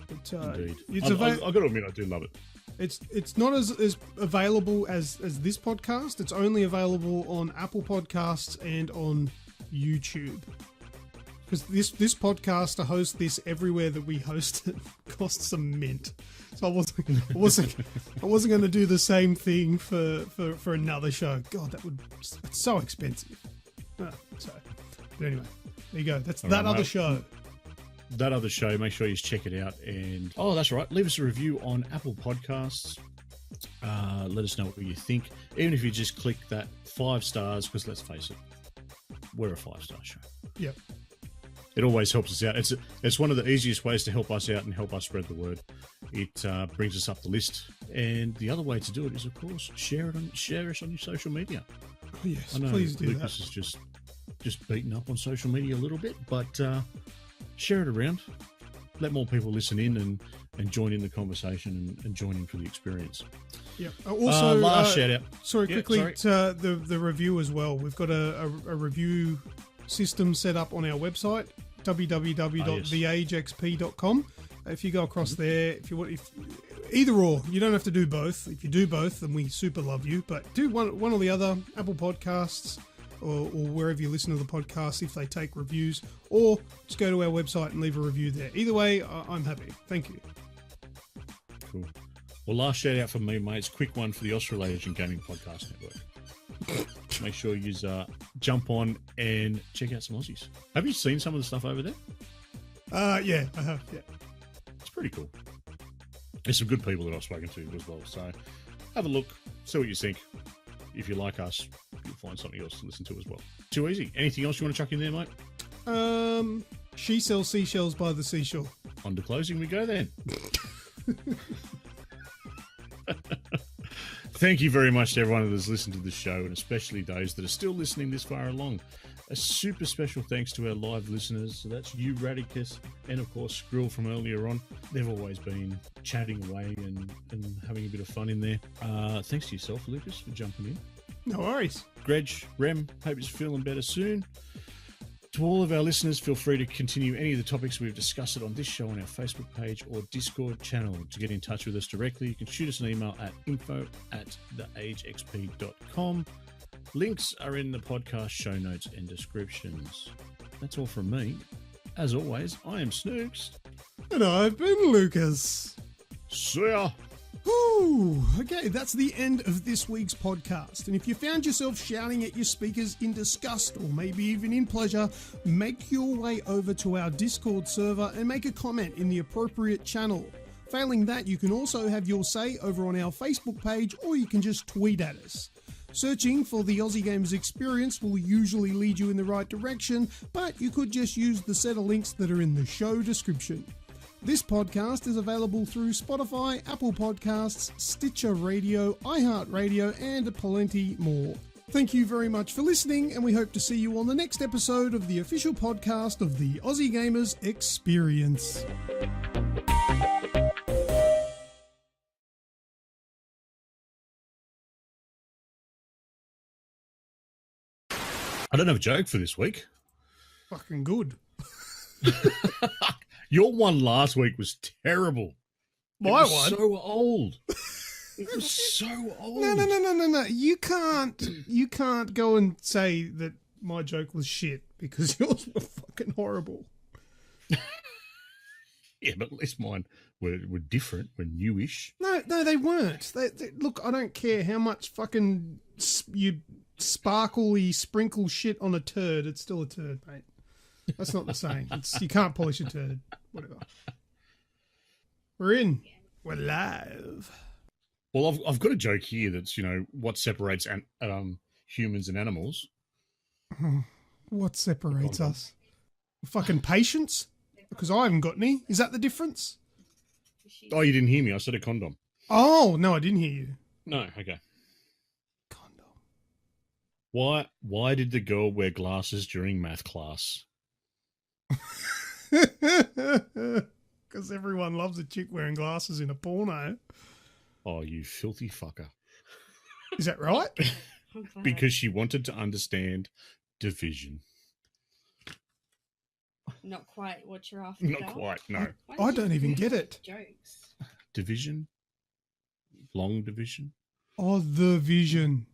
But, indeed, I've got to admit I do love it. It's not as available as this podcast. It's only available on Apple Podcasts and on YouTube. Because this podcast, to host this everywhere that we host it, costs a mint. So I wasn't going to do the same thing for another show. God, it's so expensive. But anyway, there you go. That's All that right, other mate. show. That other show, make sure you check it out. And that's right, leave us a review on Apple Podcasts. Let us know what you think. Even if you just click that 5 stars, because let's face it, we're a 5-star show. Yep. It always helps us out. It's one of the easiest ways to help us out and help us spread the word. It brings us up the list. And the other way to do it is, of course, share us on your social media. Oh, yes, I know please do Lucas is just beaten up on social media a little bit, but share it around. Let more people listen in and join in the conversation and join in for the experience. Yeah. Also, last shout out. Sorry, Yeah, quickly, sorry. to the review as well. We've got a review system set up on our website, www.theagexp.com. If you go across there, if either or, you don't have to do both. If you do both, then we super love you. But do one or the other, Apple Podcasts or wherever you listen to the podcast, if they take reviews, or just go to our website and leave a review there. Either way, I'm happy. Thank you. Cool. Well, last shout out from me, mates. Quick one for the Australasian Gaming Podcast Network. Make sure you jump on and check out some Aussies. Have you seen some of the stuff over there? Yeah, I have. Yeah. It's pretty cool. There's some good people that I've spoken to as well. So have a look, see what you think. If you like us, you'll find something else to listen to as well. Too easy. Anything else you want to chuck in there, mate? She sells seashells by the seashore. On to closing we go then. Thank you very much to everyone that has listened to the show, and especially those that are still listening this far along. A super special thanks to our live listeners. So that's you, Radicus, and of course Skrill from earlier on. They've always been chatting away and having a bit of fun in there. Thanks to yourself, Lucas, for jumping in. No worries. Greg, Rem, hope you're feeling better soon. To all of our listeners, feel free to continue any of the topics we've discussed on this show on our Facebook page or Discord channel. To get in touch with us directly, you can shoot us an email at info@theagexp.com. Links are in the podcast show notes and descriptions. That's all from me. As always, I am Snoogs. And I've been Lucas. See ya! Whew. Okay, that's the end of this week's podcast. And if you found yourself shouting at your speakers in disgust or maybe even in pleasure, make your way over to our Discord server and make a comment in the appropriate channel. Failing that, you can also have your say over on our Facebook page, or you can just tweet at us. Searching for the Aussie Gamers Experience will usually lead you in the right direction, but you could just use the set of links that are in the show description. This podcast is available through Spotify, Apple Podcasts, Stitcher Radio, iHeartRadio, and plenty more. Thank you very much for listening, and we hope to see you on the next episode of the official podcast of the Aussie Gamers Experience. I don't have a joke for this week. Fucking good. Your one last week was terrible. My It was one? so old. It was so old. No. You can't go and say that my joke was shit because yours were fucking horrible. Yeah, but at least mine were different, were newish. No, they weren't. Look, I don't care how much fucking you sparkly sprinkle shit on a turd. It's still a turd, mate. That's not the same. You can't polish a turd. Whatever. We're in. We're live. Well, I've got a joke here that's, what separates humans and animals. What separates us? Fucking patience? Because I haven't got any. Is that the difference? Oh, you didn't hear me. I said a condom. Oh, no, I didn't hear you. No, okay. Condom. Why did the girl wear glasses during math class? Because everyone loves a chick wearing glasses in a porno. Oh, you filthy fucker. Is that right? Because she wanted to understand division. Not quite what you're after. Not quite, no. I don't even get it. Jokes. Division? Long division? Oh, the vision.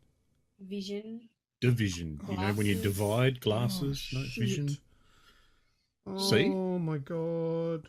Vision. division. You know, when you Glasses. divide glasses, Oh, no shit. vision. Oh See? my god.